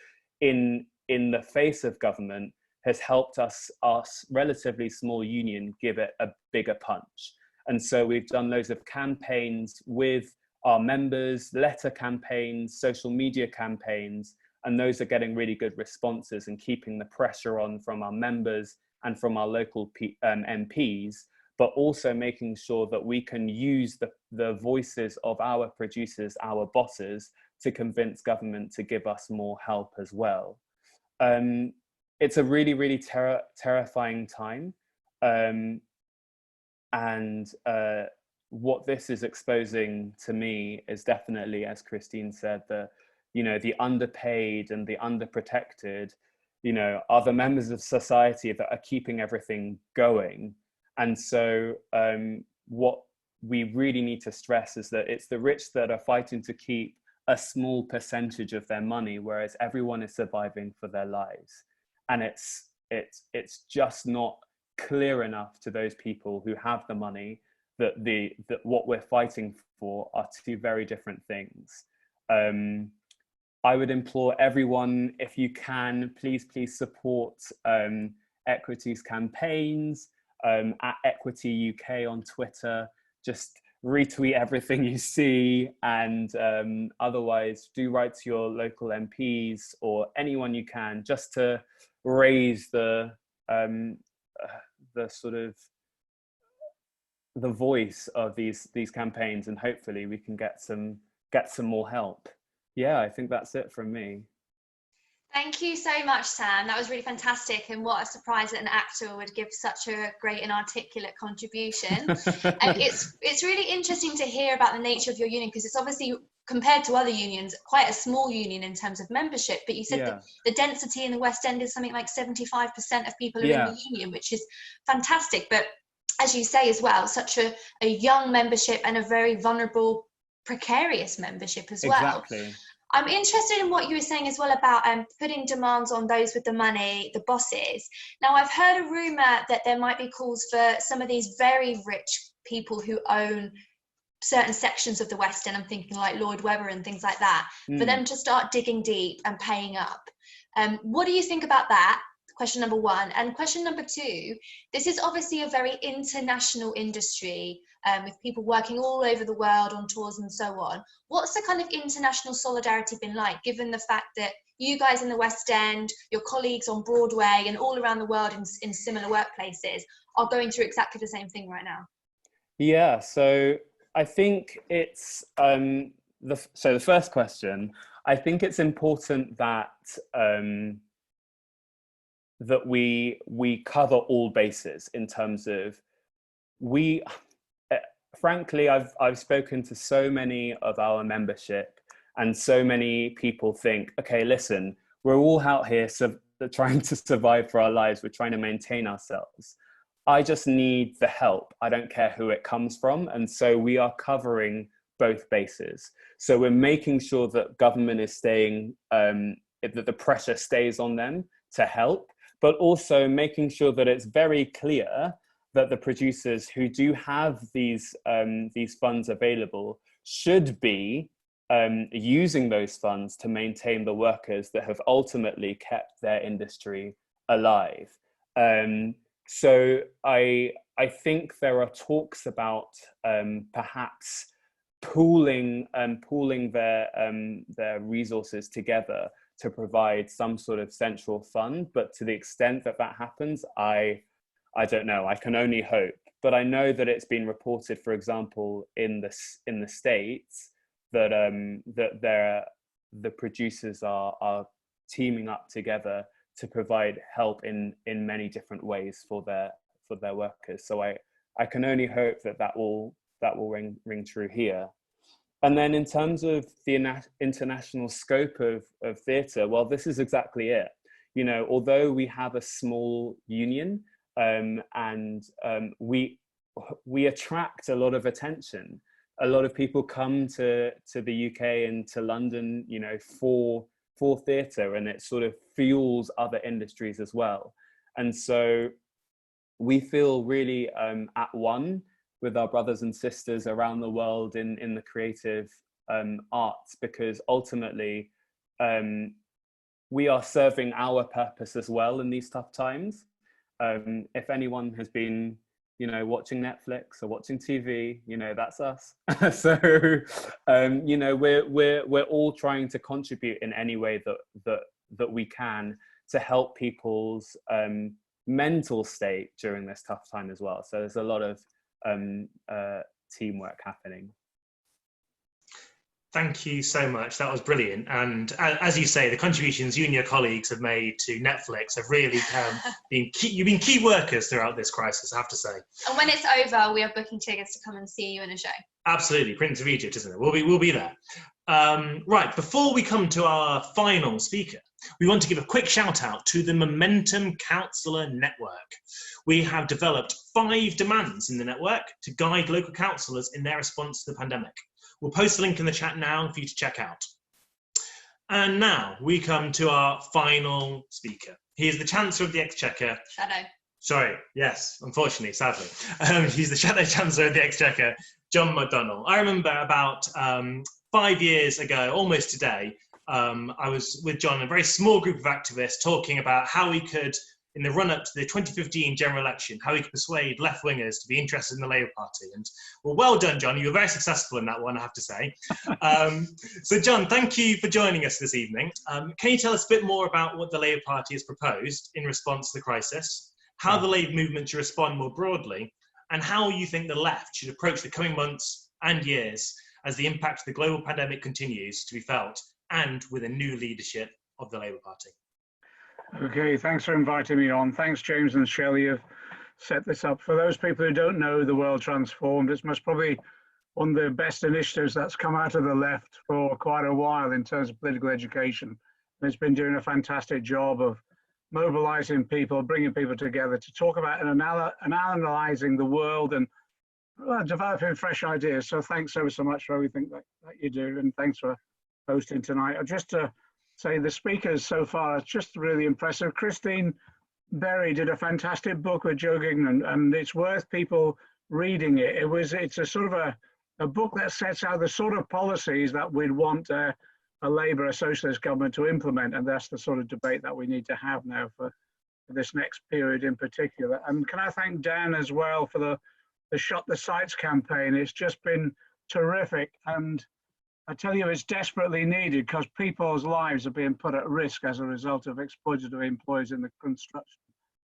in the face of government has helped us, our relatively small union, give it a bigger punch. And so we've done loads of campaigns with our members, letter campaigns, social media campaigns, and those are getting really good responses and keeping the pressure on from our members and from our local MPs. but also making sure that we can use the voices of our producers, our bosses, to convince government to give us more help as well. It's a really, really terrifying time. And what this is exposing to me is definitely, as Christine said, the underpaid and the underprotected, are the members of society that are keeping everything going. And so what we really need to stress is that it's the rich that are fighting to keep a small percentage of their money, whereas everyone is surviving for their lives. And it's just not clear enough to those people who have the money that what we're fighting for are two very different things. I would implore everyone, if you can, please support Equities campaigns, at Equity UK on Twitter. Just retweet everything you see, and otherwise do write to your local MPs or anyone you can, just to raise the sort of the voice of these campaigns, and hopefully we can get some more help. Yeah, I think that's it from me. Thank you so much, Sam. That was really fantastic, and what a surprise that an actor would give such a great and articulate contribution. And it's really interesting to hear about the nature of your union, because it's obviously, compared to other unions, quite a small union in terms of membership. But you said that the density in the West End is something like 75% of people are in the union, which is fantastic. But as you say as well, such a young membership and a very vulnerable, precarious membership as well. Exactly. I'm interested in what you were saying as well about putting demands on those with the money, the bosses. Now, I've heard a rumour that there might be calls for some of these very rich people who own certain sections of the West End, I'm thinking like Lloyd Webber and things like that, for them to start digging deep and paying up. What do you think about that? Question number one. And question number two, this is obviously a very international industry, with people working all over the world on tours and so on. What's the kind of international solidarity been like, given the fact that you guys in the West End, your colleagues on Broadway and all around the world in similar workplaces are going through exactly the same thing right now? Yeah, so I think it's, so the first question, I think it's important that that we cover all bases in terms of frankly, I've spoken to so many of our membership, and so many people think, okay, listen, we're all out here trying to survive for our lives. We're trying to maintain ourselves. I just need the help. I don't care who it comes from. And so we are covering both bases. So we're making sure that government is that the pressure stays on them to help, but also making sure that it's very clear that the producers who do have these funds available should be using those funds to maintain the workers that have ultimately kept their industry alive. So I think there are talks about perhaps pooling their resources together to provide some sort of central fund, but to the extent that happens, I don't know. I can only hope. But I know that it's been reported, for example, in the States, that the producers are teaming up together to provide help in many different ways for their workers. So I can only hope that will ring true here. And then in terms of the international scope of theatre, well, this is exactly it. Although we have a small union, and we attract a lot of attention. A lot of people come to the UK and to London, for theatre, and it sort of fuels other industries as well. And so we feel really at one with our brothers and sisters around the world in the creative arts, because ultimately we are serving our purpose as well in these tough times. If anyone has been, watching Netflix or watching TV, that's us. So, we're all trying to contribute in any way that we can to help people's mental state during this tough time as well. So there's a lot of teamwork happening. Thank you so much. That was brilliant. And as you say, the contributions you and your colleagues have made to Netflix have really you've been key workers throughout this crisis, I have to say. And when it's over, we are booking tickets to come and see you in a show. Absolutely. Prince of Egypt, isn't it? We'll be there. Right, before we come to our final speaker, we want to give a quick shout out to the Momentum Councillor Network. We have developed 5 demands in the network to guide local councillors in their response to the pandemic. We'll post a link in the chat now for you to check out. And now we come to our final speaker. He is the Chancellor of the Exchequer. Shadow. Sorry, yes, unfortunately, sadly. He's the Shadow Chancellor of the Exchequer, John McDonnell. I remember about 5 years ago, almost today, I was with John and a very small group of activists talking about how we could, in the run-up to the 2015 general election, how we could persuade left-wingers to be interested in the Labour Party. And well done, John. You were very successful in that one, I have to say. So, John, thank you for joining us this evening. Can you tell us a bit more about what the Labour Party has proposed in response to the crisis, how the Labour movement should respond more broadly, and how you think the left should approach the coming months and years as the impact of the global pandemic continues to be felt, and with a new leadership of the Labour Party? Okay, thanks for inviting me on. Thanks, James and Shelley, have set this up. For those people who don't know The World Transformed, it's most probably one of the best initiatives that's come out of the left for quite a while in terms of political education. And it's been doing a fantastic job of mobilizing people, bringing people together to talk about and analyzing the world and developing fresh ideas. So thanks so much for everything that you do, and thanks for hosting tonight. Just to say the speakers so far are just really impressive. Christine Berry did a fantastic book with Joe Gignan, and it's worth people reading it. It's a sort of a book that sets out the sort of policies that we'd want a Labour, a socialist government to implement, and that's the sort of debate that we need to have now for this next period in particular. And can I thank Dan as well for the Shut the Sites campaign. It's just been terrific, and I tell you, it's desperately needed because people's lives are being put at risk as a result of exploitative employees in the construction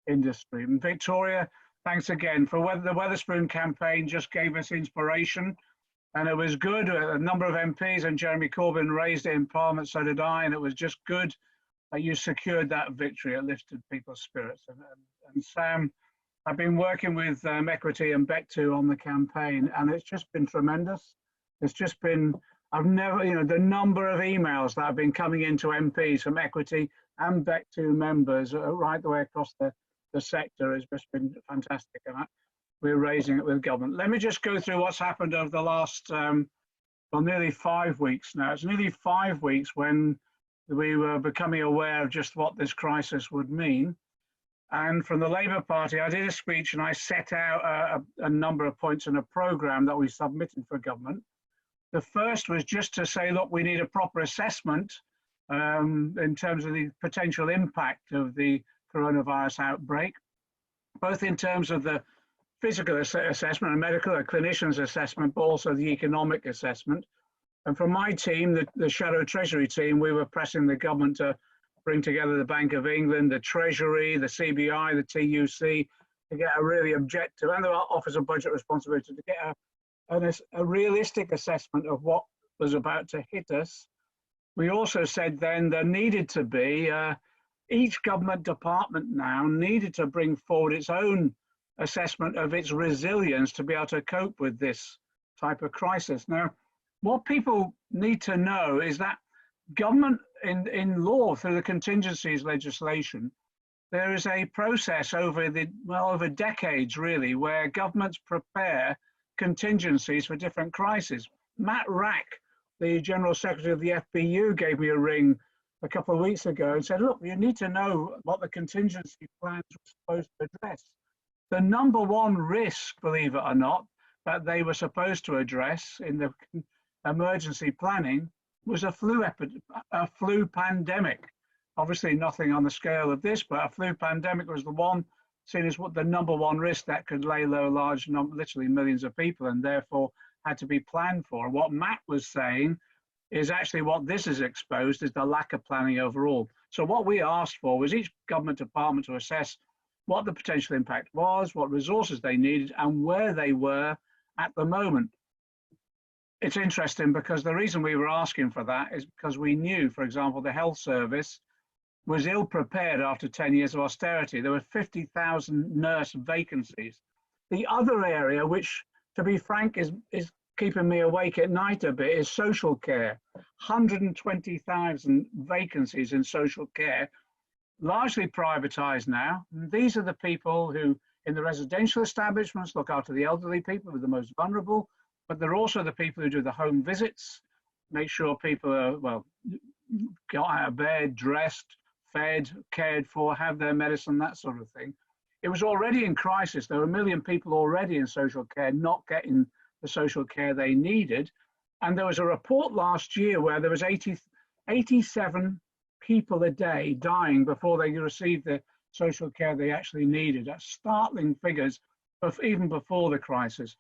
industry. And Victoria, thanks again for the Wetherspoon campaign. Just gave us inspiration, and it was good. A number of MPs and Jeremy Corbyn raised it in Parliament, so did I, and it was just good that you secured that victory. It lifted people's spirits. And Sam, I've been working with Equity and Bectu on the campaign, and it's just been tremendous. It's just been, I've never, the number of emails that have been coming into MPs from Equity and Bectu members right the way across the sector has just been fantastic. And we're raising it with government. Let me just go through what's happened over the last, nearly 5 weeks now. It's nearly 5 weeks when we were becoming aware of just what this crisis would mean. And from the Labour Party, I did a speech and I set out a number of points in a programme that we submitted for government. The first was just to say, look, we need a proper assessment in terms of the potential impact of the coronavirus outbreak, both in terms of the physical assessment and medical, a clinician's assessment, but also the economic assessment. And from my team, the Shadow Treasury team, we were pressing the government to bring together the Bank of England, the Treasury, the CBI, the TUC, to get a really objective, and the Office of Budget Responsibility, to get a realistic assessment of what was about to hit us. We also said then there needed to be, each government department now needed to bring forward its own assessment of its resilience to be able to cope with this type of crisis. Now, what people need to know is that government in law, through the contingencies legislation, there is a process over decades really, where governments prepare contingencies for different crises. Matt Rack, the General Secretary of the FPU, gave me a ring a couple of weeks ago and said, look, you need to know what the contingency plans were supposed to address. The number one risk, believe it or not, that they were supposed to address in the emergency planning was a flu pandemic. Obviously nothing on the scale of this, but a flu pandemic was the one seen as what the number one risk that could lay low large number, literally millions of people, and therefore had to be planned for. What Matt was saying is actually what this has exposed is the lack of planning overall. So what we asked for was each government department to assess what the potential impact was, what resources they needed, and where they were at the moment. It's interesting because the reason we were asking for that is because we knew, for example, the health service was ill prepared after 10 years of austerity. There were 50,000 nurse vacancies. The other area, which, to be frank, is keeping me awake at night a bit, is social care. 120,000 vacancies in social care, largely privatized now. And these are the people who, in the residential establishments, look after the elderly people who are the most vulnerable, but they're also the people who do the home visits, make sure people are, well, got out of bed, dressed, fed, cared for, have their medicine, that sort of thing. It was already in crisis. There were 1 million people already in social care not getting the social care they needed. And there was a report last year where there was 87 people a day dying before they received the social care they actually needed. That's startling figures of even before the crisis.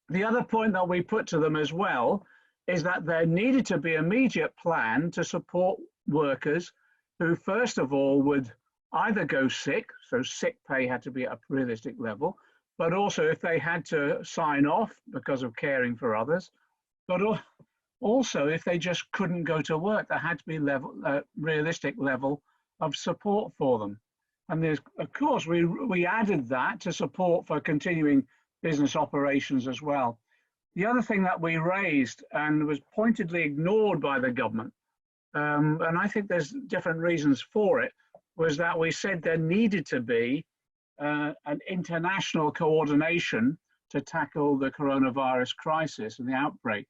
The other point that we put to them as well is that there needed to be an immediate plan to support workers who, first of all, would either go sick, so sick pay had to be at a realistic level, but also if they had to sign off because of caring for others, but also if they just couldn't go to work, there had to be a realistic level of support for them. And there's, of course, we added that to support for continuing business operations as well. The other thing that we raised and was pointedly ignored by the government, and I think there's different reasons for it, was that we said there needed to be an international coordination to tackle the coronavirus crisis and the outbreak.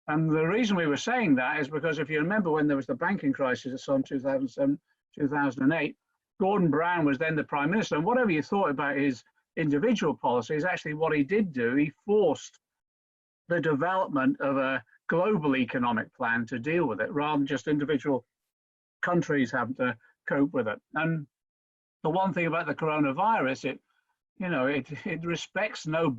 And the reason we were saying that is because if you remember when there was the banking crisis in 2007, 2008, Gordon Brown was then the Prime Minister, and whatever you thought about his individual policies, actually what he did do, he forced the development of a global economic plan to deal with it, rather than just individual countries having to cope with it. And the one thing about the coronavirus, it respects no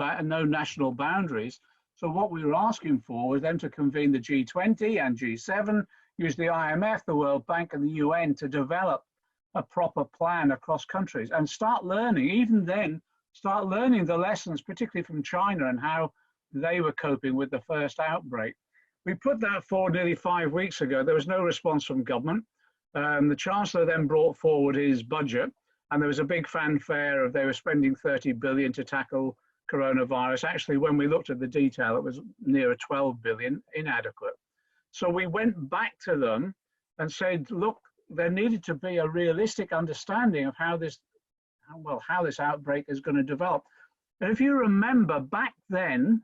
national boundaries. So what we were asking for was them to convene the G20 and G7, use the IMF, the World Bank, and the UN to develop a proper plan across countries and start learning, even then, start learning the lessons, particularly from China and how they were coping with the first outbreak. We put that forward nearly 5 weeks ago. There was no response from government. The Chancellor then brought forward his budget, and there was a big fanfare of they were spending 30 billion to tackle coronavirus. Actually, when we looked at the detail, it was near 12 billion, inadequate. So we went back to them and said, look, there needed to be a realistic understanding of how this outbreak is going to develop. And if you remember back then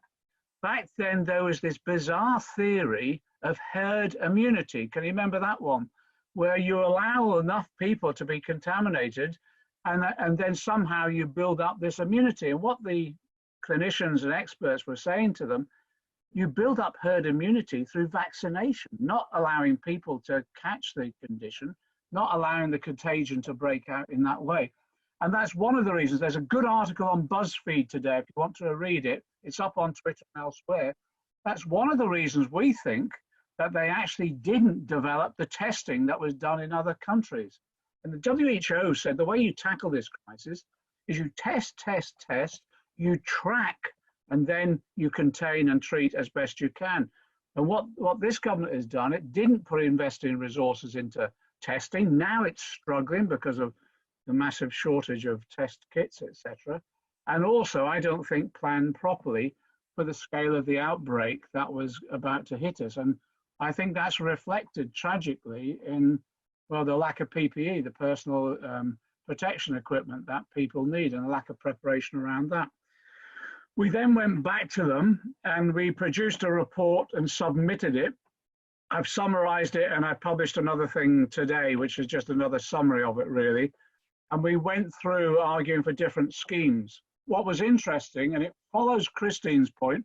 there was this bizarre theory of herd immunity. Can you remember that one? Where you allow enough people to be contaminated and then somehow you build up this immunity. And what the clinicians and experts were saying to them, you build up herd immunity through vaccination, not allowing people to catch the condition, not allowing the contagion to break out in that way. And that's one of the reasons. There's a good article on BuzzFeed today, if you want to read it. It's up on Twitter and elsewhere. That's one of the reasons we think that they actually didn't develop the testing that was done in other countries. And the WHO said the way you tackle this crisis is you test, you track, and then you contain and treat as best you can. And what this government has done, it didn't invest in resources into testing. Now it's struggling because of the massive shortage of test kits, etc. And also, I don't think planned properly for the scale of the outbreak that was about to hit us. And I think that's reflected tragically in, well, the lack of PPE, the personal protection equipment that people need, and the lack of preparation around that. We then went back to them and we produced a report and submitted it. I've summarized it and I published another thing today, which is just another summary of it, really. And we went through arguing for different schemes. What was interesting, and it follows Christine's point,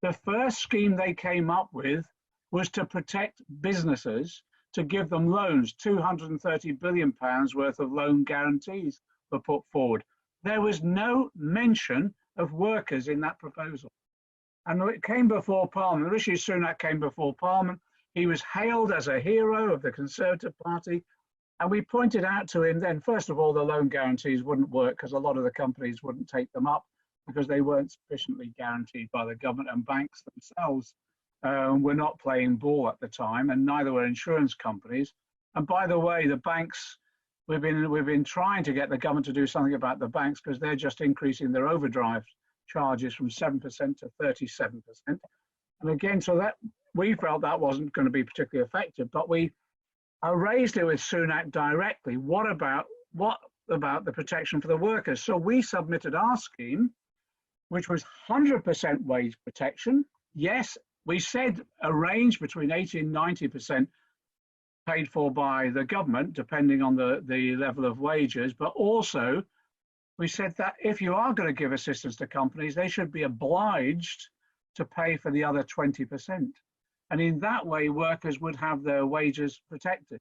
the first scheme they came up with was to protect businesses, to give them loans. 230 billion pounds worth of loan guarantees were put forward. There was no mention of workers in that proposal. And it came before Parliament. Rishi Sunak came before Parliament. He was hailed as a hero of the Conservative Party. And we pointed out to him then, first of all, the loan guarantees wouldn't work because a lot of the companies wouldn't take them up because they weren't sufficiently guaranteed by the government, and banks themselves were not playing ball at the time, and neither were insurance companies. And by the way, the banks, we've been trying to get the government to do something about the banks because they're just increasing their overdraft charges from 7% to 37%. And again, so that we felt that wasn't going to be particularly effective, but I raised it with Sunak directly. What about the protection for the workers? So we submitted our scheme, which was 100% wage protection. Yes, we said a range between 80 and 90% paid for by the government, depending on the level of wages. But also, we said that if you are going to give assistance to companies, they should be obliged to pay for the other 20%. And in that way, workers would have their wages protected.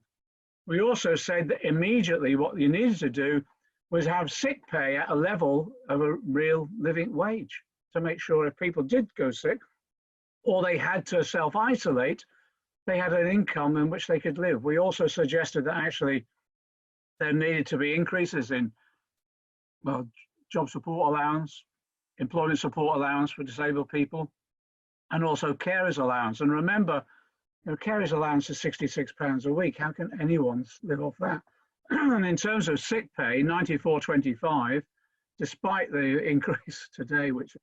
We also said that immediately what you needed to do was have sick pay at a level of a real living wage to make sure if people did go sick or they had to self-isolate, they had an income in which they could live. We also suggested that actually there needed to be increases in, well, job support allowance, employment support allowance for disabled people, and also carers allowance. And remember, carers allowance is £66 a week. How can anyone live off that? And in terms of sick pay, 94.25, despite the increase today, which is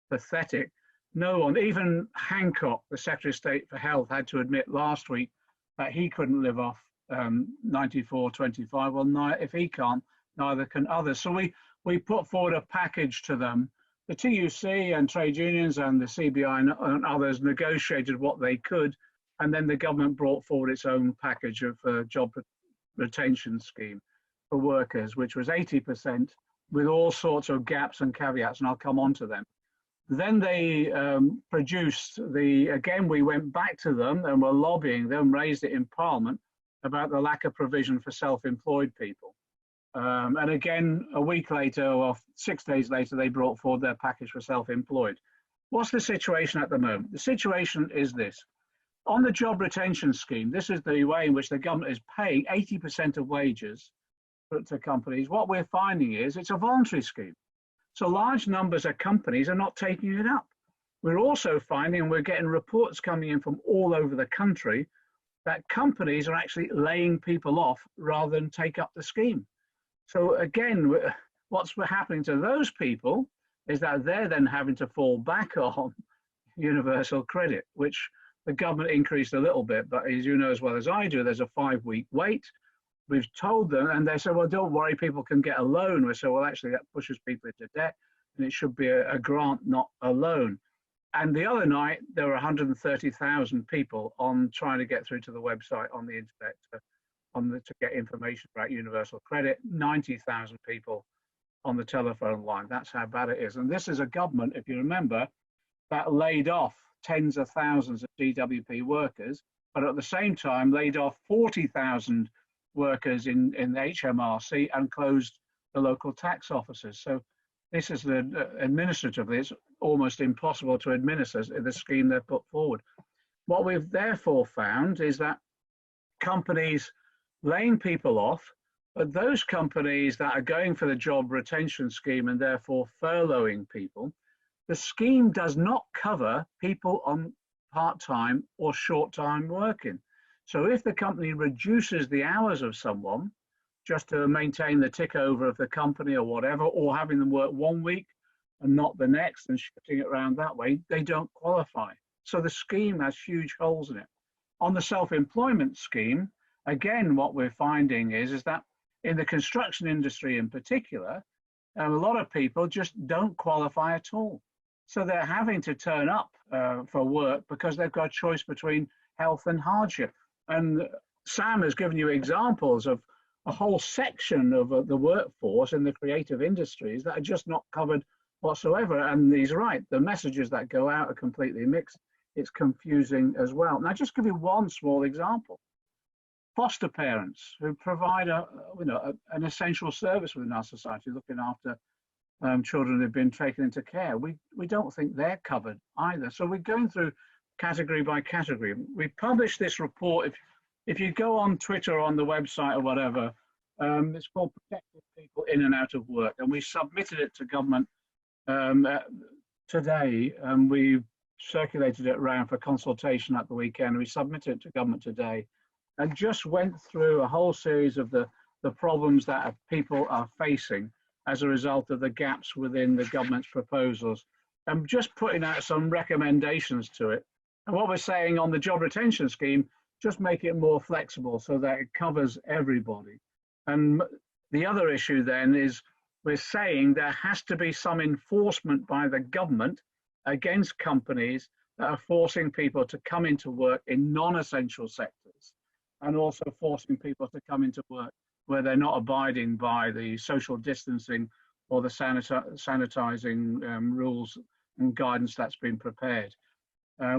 pathetic, no one, even Hancock, the Secretary of State for Health, had to admit last week that he couldn't live off 94.25. Well, if he can't, neither can others. So we put forward a package to them. The TUC and trade unions and the CBI and others negotiated what they could, and then the government brought forward its own package of job retention scheme for workers, which was 80% with all sorts of gaps and caveats, and I'll come on to them. Then they produced again, we went back to them and were lobbying them, raised it in Parliament about the lack of provision for self-employed people. And again, a week later, or 6 days later, they brought forward their package for self-employed. What's the situation at the moment? The situation is this. On the job retention scheme, this is the way in which the government is paying 80% of wages to companies. What we're finding is it's a voluntary scheme. So large numbers of companies are not taking it up. We're also finding, and we're getting reports coming in from all over the country, that companies are actually laying people off rather than take up the scheme. So again, what's happening to those people is that they're then having to fall back on universal credit, which the government increased a little bit, but as you know as well as I do, there's a 5-week wait. We've told them, and they said, well, don't worry, people can get a loan. We said, well, actually, that pushes people into debt, and it should be a grant, not a loan. And the other night, there were 130,000 people trying to get through to the website on the internet to get information about universal credit, 90,000 people on the telephone line. That's how bad it is. And this is a government, if you remember, that laid off tens of thousands of DWP workers, but at the same time laid off 40,000 workers in HMRC and closed the local tax offices. So this is administratively, it's almost impossible to administer the scheme they've put forward. What we've therefore found is that companies laying people off, but those companies that are going for the job retention scheme and therefore furloughing people, the scheme does not cover people on part-time or short-time working. So if the company reduces the hours of someone just to maintain the tick over of the company or whatever, or having them work 1 week and not the next and shifting it around that way, they don't qualify. So the scheme has huge holes in it. On the self-employment scheme, again, what we're finding is that in the construction industry in particular, a lot of people just don't qualify at all. So they're having to turn up for work because they've got a choice between health and hardship. And Sam has given you examples of a whole section of the workforce in the creative industries that are just not covered whatsoever. And he's right, the messages that go out are completely mixed. It's confusing as well. Now, just give you one small example. Foster parents who provide an essential service within our society, looking after children who've been taken into care. We don't think they're covered either. So we're going through category by category. We published this report, if you go on Twitter or on the website or whatever, it's called Protecting People In and Out of Work. And we submitted it to government today, and we circulated it around for consultation at the weekend. We submitted it to government today and just went through a whole series of the problems that people are facing as a result of the gaps within the government's proposals, and just putting out some recommendations to it. And what we're saying on the job retention scheme, just make it more flexible so that it covers everybody. And the other issue then is we're saying there has to be some enforcement by the government against companies that are forcing people to come into work in non-essential sectors, and also forcing people to come into work where they're not abiding by the social distancing or the sanitizing rules and guidance that's been prepared.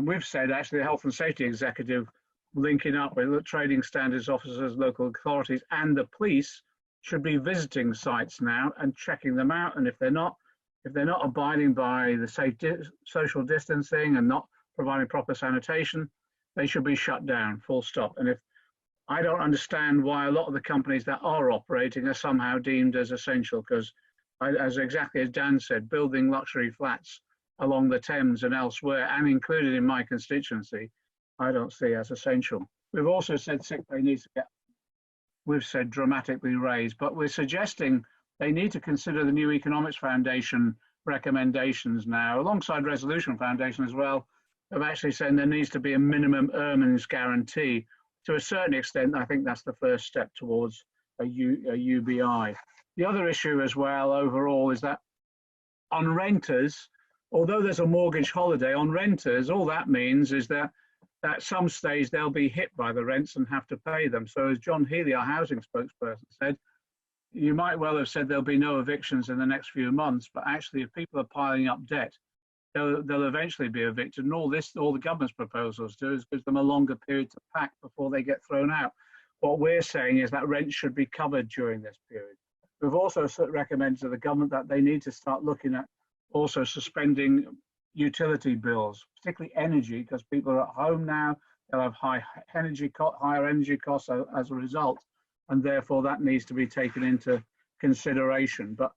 We've said actually the health and safety executive, linking up with the trading standards officers, local authorities and the police, should be visiting sites now and checking them out. And if they're not abiding by the social distancing and not providing proper sanitation, they should be shut down, full stop. And if I don't understand why a lot of the companies that are operating are somehow deemed as essential, because as exactly as Dan said, building luxury flats along the Thames and elsewhere, and included in my constituency, I don't see as essential. We've also said sick pay needs to get, we've said dramatically raised, but we're suggesting they need to consider the New Economics Foundation recommendations now, alongside Resolution Foundation as well, of actually saying there needs to be a minimum earnings guarantee. To a certain extent, I think that's the first step towards a UBI. The other issue as well overall is that on renters, although there's a mortgage holiday, on renters, all that means is that at some stage they'll be hit by the rents and have to pay them. So as John Healy, our housing spokesperson, said, you might well have said there'll be no evictions in the next few months, but actually if people are piling up debt, they'll eventually be evicted. And all the government's proposals do is give them a longer period to pack before they get thrown out. What we're saying is that rent should be covered during this period. We've also recommended to the government that they need to start looking at also suspending utility bills, particularly energy, because people are at home now, they'll have higher energy costs as a result, and therefore that needs to be taken into consideration. But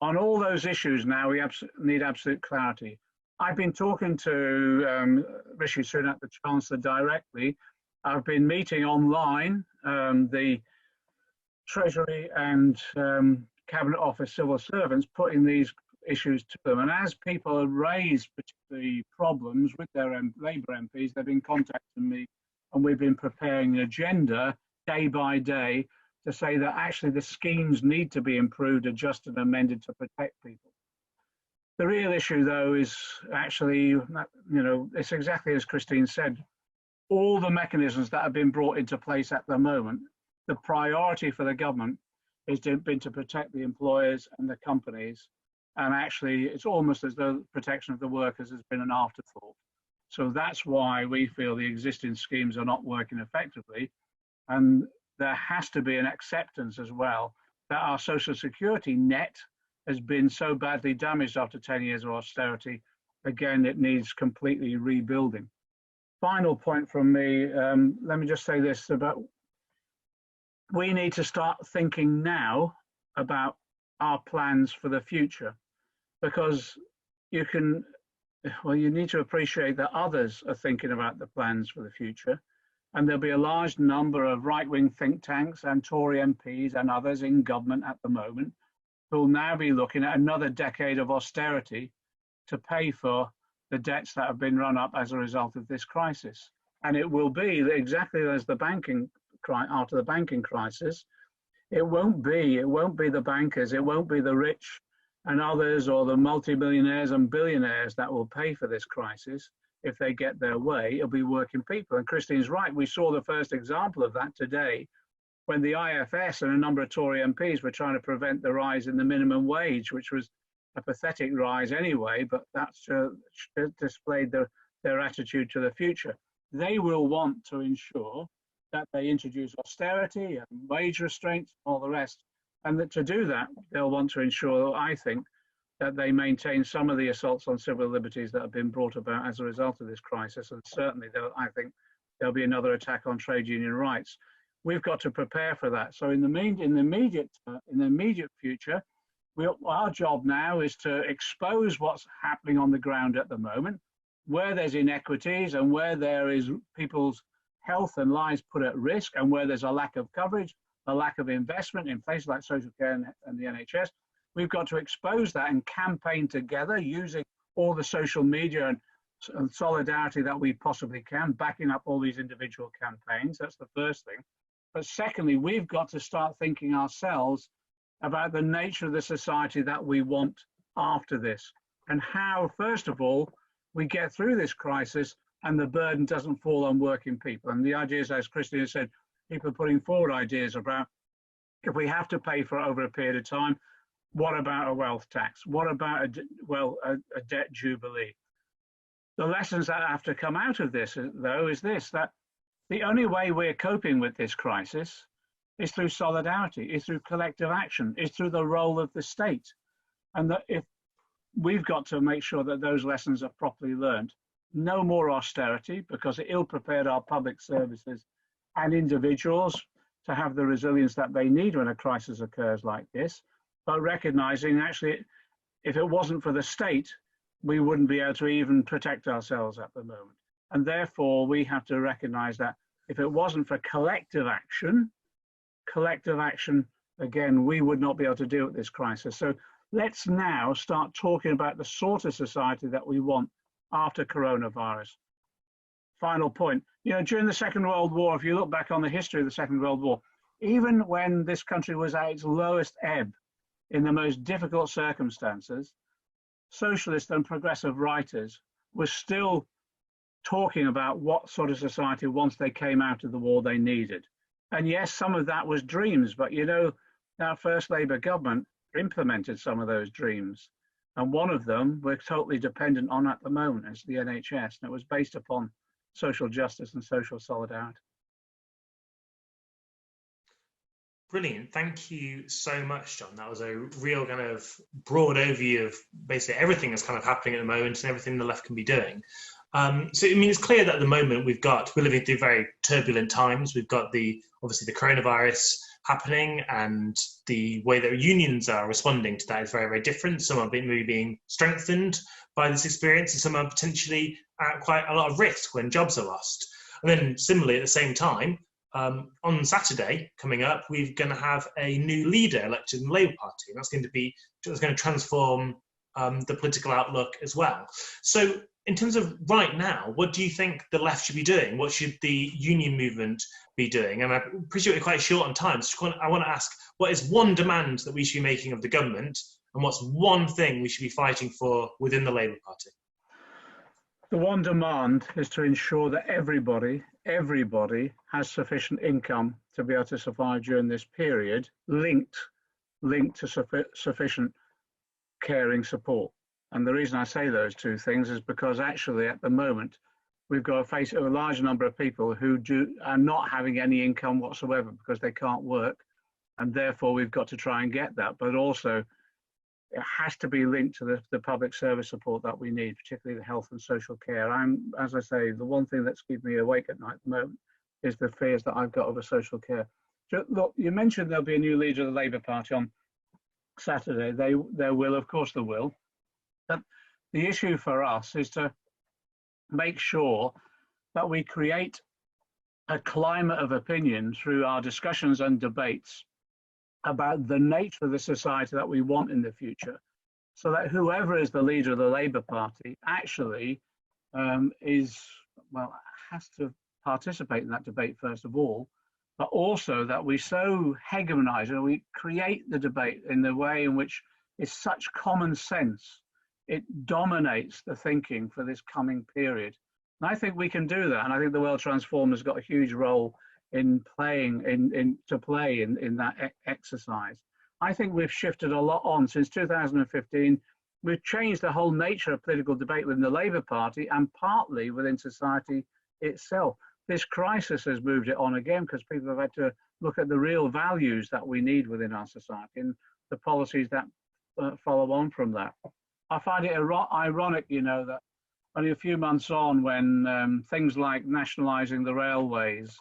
on all those issues now, we need absolute clarity. I've been talking to Rishi Sunak, the Chancellor, directly. I've been meeting online the Treasury and Cabinet Office civil servants, putting these issues to them. And as people have raised particularly problems with their Labour MPs, they've been contacting me, and we've been preparing an agenda day by day to say that actually the schemes need to be improved, adjusted, and amended to protect people. The real issue, though, is actually, it's exactly as Christine said, all the mechanisms that have been brought into place at the moment, the priority for the government has been to protect the employers and the companies. And actually, it's almost as though protection of the workers has been an afterthought. So that's why we feel the existing schemes are not working effectively. And there has to be an acceptance as well that our social security net has been so badly damaged after 10 years of austerity. Again, it needs completely rebuilding. Final point from me, let me just say this about, we need to start thinking now about our plans for the future, because you need to appreciate that others are thinking about the plans for the future. And there'll be a large number of right-wing think tanks and Tory MPs and others in government at the moment who will now be looking at another decade of austerity to pay for the debts that have been run up as a result of this crisis. And it will be exactly as after the banking crisis. It won't be the bankers, it won't be the rich and others or the multimillionaires and billionaires that will pay for this crisis. If they get their way, it'll be working people. And Christine's right, we saw the first example of that today when the IFS and a number of Tory MPs were trying to prevent the rise in the minimum wage, which was a pathetic rise anyway, but that's displayed their attitude to the future. They will want to ensure that they introduce austerity and wage restraints, all the rest. And that to do that, they'll want to ensure, I think, that they maintain some of the assaults on civil liberties that have been brought about as a result of this crisis. And certainly, I think there'll be another attack on trade union rights. We've got to prepare for that. So in the immediate future, our job now is to expose what's happening on the ground at the moment, where there's inequities and where there is people's health and lives put at risk, and where there's a lack of coverage, a lack of investment in places like social care and the NHS. We've got to expose that and campaign together using all the social media and solidarity that we possibly can, backing up all these individual campaigns. That's the first thing. But secondly, we've got to start thinking ourselves about the nature of the society that we want after this, and how, first of all, we get through this crisis and the burden doesn't fall on working people. And the ideas, as Christina said, people are putting forward ideas about, if we have to pay for it over a period of time, what about a wealth tax? What about a debt jubilee? The lessons that have to come out of this, though, is this, that the only way we're coping with this crisis is through solidarity, is through collective action, is through the role of the state. And that if we've got to make sure that those lessons are properly learned. No more austerity, because it ill-prepared our public services and individuals to have the resilience that they need when a crisis occurs like this, but recognizing actually, if it wasn't for the state, we wouldn't be able to even protect ourselves at the moment. And therefore, we have to recognize that if it wasn't for collective action, again, we would not be able to deal with this crisis. So let's now start talking about the sort of society that we want after coronavirus. Final point, during the Second World War, if you look back on the history of the Second World War, even when this country was at its lowest ebb, in the most difficult circumstances, socialist and progressive writers were still talking about what sort of society, once they came out of the war, they needed. And yes, some of that was dreams, but our first Labour government implemented some of those dreams. And one of them we're totally dependent on at the moment is the NHS, and it was based upon social justice and social solidarity. Brilliant. Thank you so much, John. That was a real kind of broad overview of basically everything that's kind of happening at the moment and everything the left can be doing. So, it's clear that at the moment we're living through very turbulent times. We've got obviously the coronavirus happening, and the way that unions are responding to that is very, very different. Some are maybe being strengthened by this experience, and some are potentially at quite a lot of risk when jobs are lost. And then similarly, at the same time, on Saturday coming up, we're going to have a new leader elected in the Labour Party, and that's going to transform the political outlook as well. So in terms of right now, what do you think the left should be doing? What should the union movement be doing? And I appreciate we're quite short on time, so I want to ask, what is one demand that we should be making of the government, and what's one thing we should be fighting for within the Labour Party? The one demand is to ensure that everybody has sufficient income to be able to survive during this period, linked to sufficient caring support. And the reason I say those two things is because actually at the moment, we've got to face a large number of people who are not having any income whatsoever because they can't work. And therefore we've got to try and get that, but also it has to be linked to the public service support that we need, particularly the health and social care. As I say, the one thing that's keeping me awake at night at the moment is the fears that I've got over social care. Look, you mentioned there'll be a new leader of the Labour Party on Saturday. There will, of course there will. But the issue for us is to make sure that we create a climate of opinion through our discussions and debates about the nature of the society that we want in the future, so that whoever is the leader of the Labour Party actually has to participate in that debate first of all, but also that we so hegemonize and we create the debate in the way in which it's such common sense. It dominates the thinking for this coming period. And I think we can do that. And I think the World Transform has got a huge role in playing in that exercise. I think we've shifted a lot on since 2015. We've changed the whole nature of political debate within the Labour Party and partly within society itself. This crisis has moved it on again because people have had to look at the real values that we need within our society and the policies that follow on from that. I find it ironic, that only a few months on when things like nationalising the railways,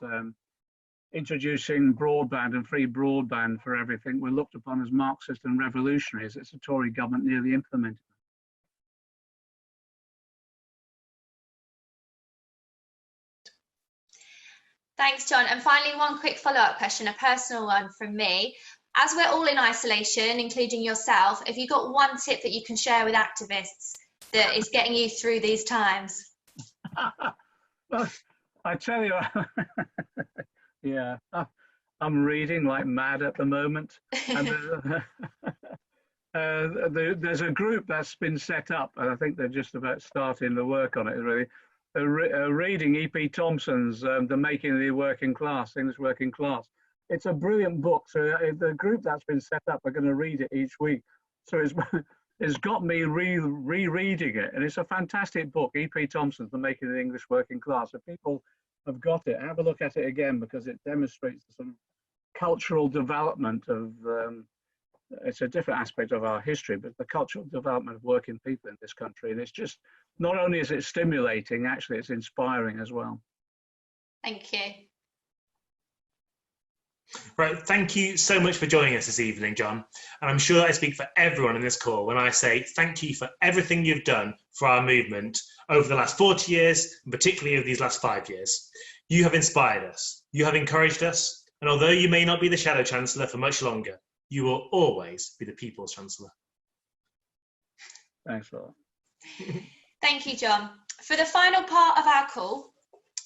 introducing broadband and free broadband for everything were looked upon as Marxist and revolutionaries. It's the Tory government nearly implemented. Thanks, John. And finally, one quick follow-up question, a personal one from me. As we're all in isolation, including yourself, have you got one tip that you can share with activists that is getting you through these times? Well, I tell you, yeah, I'm reading like mad at the moment. And there's a group that's been set up, and I think they're just about starting the work on it, really. Reading E.P. Thompson's The Making of the Working Class, English Working Class. It's a brilliant book. So the group that's been set up are going to read it each week. So it's got me rereading it. And it's a fantastic book, E.P. Thompson's The Making of the English Working Class. If people have got it, have a look at it again, because it demonstrates the sort of cultural development of, it's a different aspect of our history, but the cultural development of working people in this country. And it's just, not only is it stimulating, actually it's inspiring as well. Thank you. Right, thank you so much for joining us this evening, John. And I'm sure I speak for everyone in this call when I say thank you for everything you've done for our movement over the last 40 years, and particularly over these last 5 years. You have inspired us, you have encouraged us, and although you may not be the Shadow Chancellor for much longer, you will always be the People's Chancellor. Thanks a lot. Thank you, John. For the final part of our call,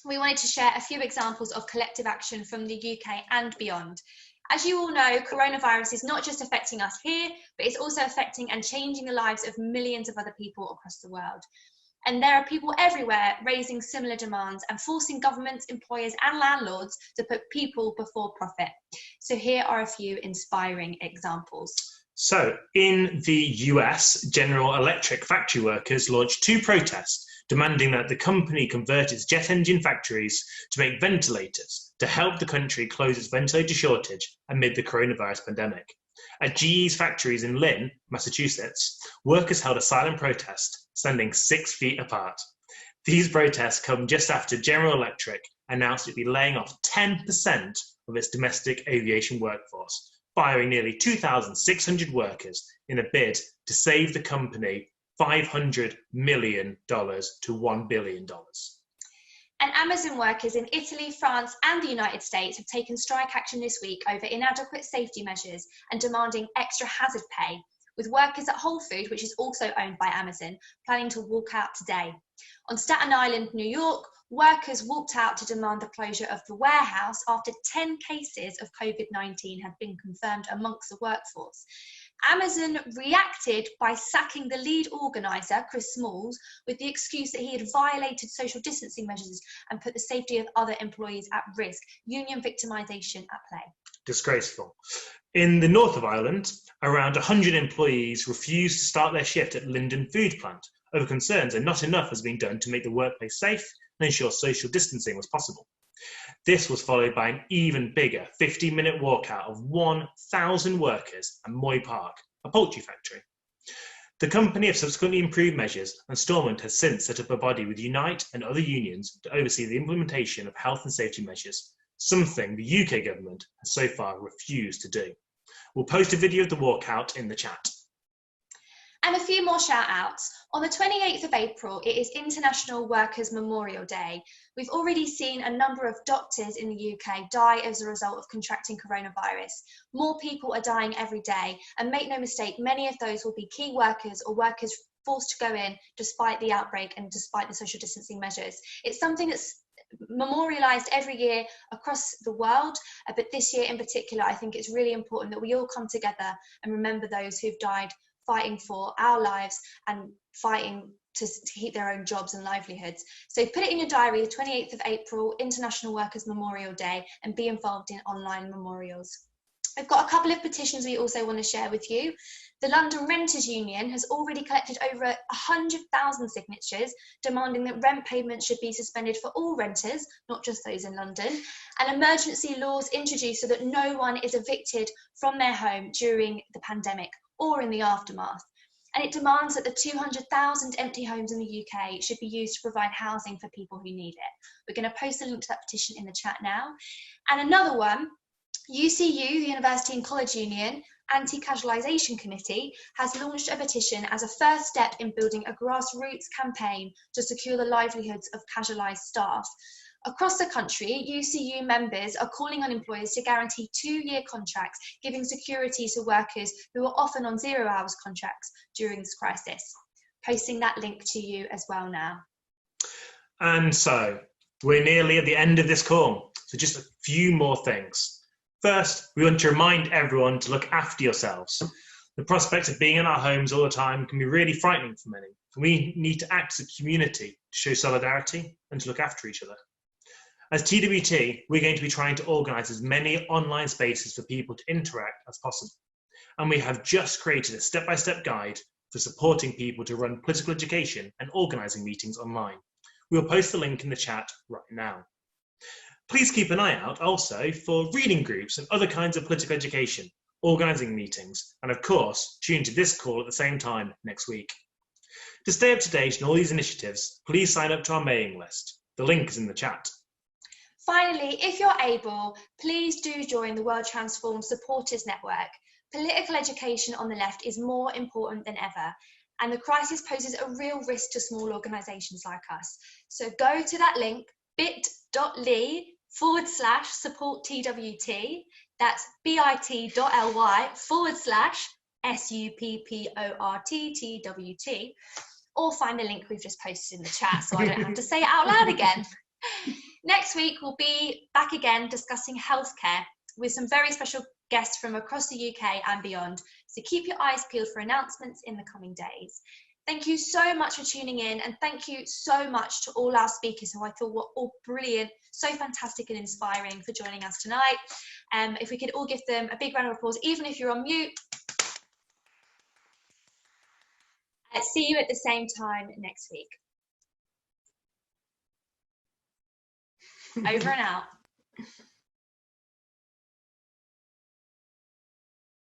we wanted to share a few examples of collective action from the UK and beyond. As you all know, coronavirus is not just affecting us here, but it's also affecting and changing the lives of millions of other people across the world. And there are people everywhere raising similar demands and forcing governments, employers and landlords to put people before profit. So here are a few inspiring examples. So in the US, General Electric factory workers launched 2 protests demanding that the company convert its jet engine factories to make ventilators to help the country close its ventilator shortage amid the coronavirus pandemic. At GE's factories in Lynn, Massachusetts, workers held a silent protest, standing 6 feet apart. These protests come just after General Electric announced it'd be laying off 10% of its domestic aviation workforce, firing nearly 2,600 workers in a bid to save the company $500 million to $1 billion. And Amazon workers in Italy, France and the United States have taken strike action this week over inadequate safety measures and demanding extra hazard pay, with workers at Whole Foods, which is also owned by Amazon, planning to walk out today. On Staten Island, New York, workers walked out to demand the closure of the warehouse after 10 cases of COVID-19 had been confirmed amongst the workforce. Amazon reacted by sacking the lead organiser, Chris Smalls, with the excuse that he had violated social distancing measures and put the safety of other employees at risk. Union victimisation at play. Disgraceful. In the north of Ireland, around 100 employees refused to start their shift at Linden Food Plant over concerns that not enough has been done to make the workplace safe and ensure social distancing was possible. This was followed by an even bigger 15-minute walkout of 1,000 workers at Moy Park, a poultry factory. The company have subsequently improved measures, and Stormont has since set up a body with Unite and other unions to oversee the implementation of health and safety measures, something the UK government has so far refused to do. We'll post a video of the walkout in the chat. And a few more shout outs. On the 28th of April, it is International Workers' Memorial Day. We've already seen a number of doctors in the UK die as a result of contracting coronavirus. More people are dying every day, and make no mistake, many of those will be key workers or workers forced to go in despite the outbreak and despite the social distancing measures. It's something that's memorialised every year across the world, but this year in particular, I think it's really important that we all come together and remember those who've died fighting for our lives and fighting to keep their own jobs and livelihoods. So put it in your diary, the 28th of April, International Workers' Memorial Day, and be involved in online memorials. I've got a couple of petitions we also want to share with you. The London Renters Union has already collected over 100,000 signatures demanding that rent payments should be suspended for all renters, not just those in London, and emergency laws introduced so that no one is evicted from their home during the pandemic or in the aftermath. and it demands that the 200,000 empty homes in the UK should be used to provide housing for people who need it. We're going to post a link to that petition in the chat now. And another one, UCU, the University and College Union Anti-Casualisation Committee, has launched a petition as a first step in building a grassroots campaign to secure the livelihoods of casualised staff. Across the country, UCU members are calling on employers to guarantee 2-year contracts, giving security to workers who are often on 0-hours contracts during this crisis. Posting that link to you as well now. And so, we're nearly at the end of this call, so just a few more things. First, we want to remind everyone to look after yourselves. The prospect of being in our homes all the time can be really frightening for many. We need to act as a community to show solidarity and to look after each other. As TWT, we're going to be trying to organise as many online spaces for people to interact as possible. And we have just created a step-by-step guide for supporting people to run political education and organising meetings online. We'll post the link in the chat right now. Please keep an eye out also for reading groups and other kinds of political education, organising meetings, and of course, tune to this call at the same time next week. To stay up to date on all these initiatives, please sign up to our mailing list. The link is in the chat. Finally, if you're able, please do join the World Transform Supporters Network. Political education on the left is more important than ever, and the crisis poses a real risk to small organisations like us. So go to that link, bit.ly/support TWT, that's bit.ly/SUPPORT TWT, or find the link we've just posted in the chat so I don't have to say it out loud again. Next week, we'll be back again discussing healthcare with some very special guests from across the UK and beyond. So keep your eyes peeled for announcements in the coming days. Thank you so much for tuning in, and thank you so much to all our speakers who I thought were all brilliant, so fantastic and inspiring for joining us tonight. If we could all give them a big round of applause, even if you're on mute. See you at the same time next week. Over and out.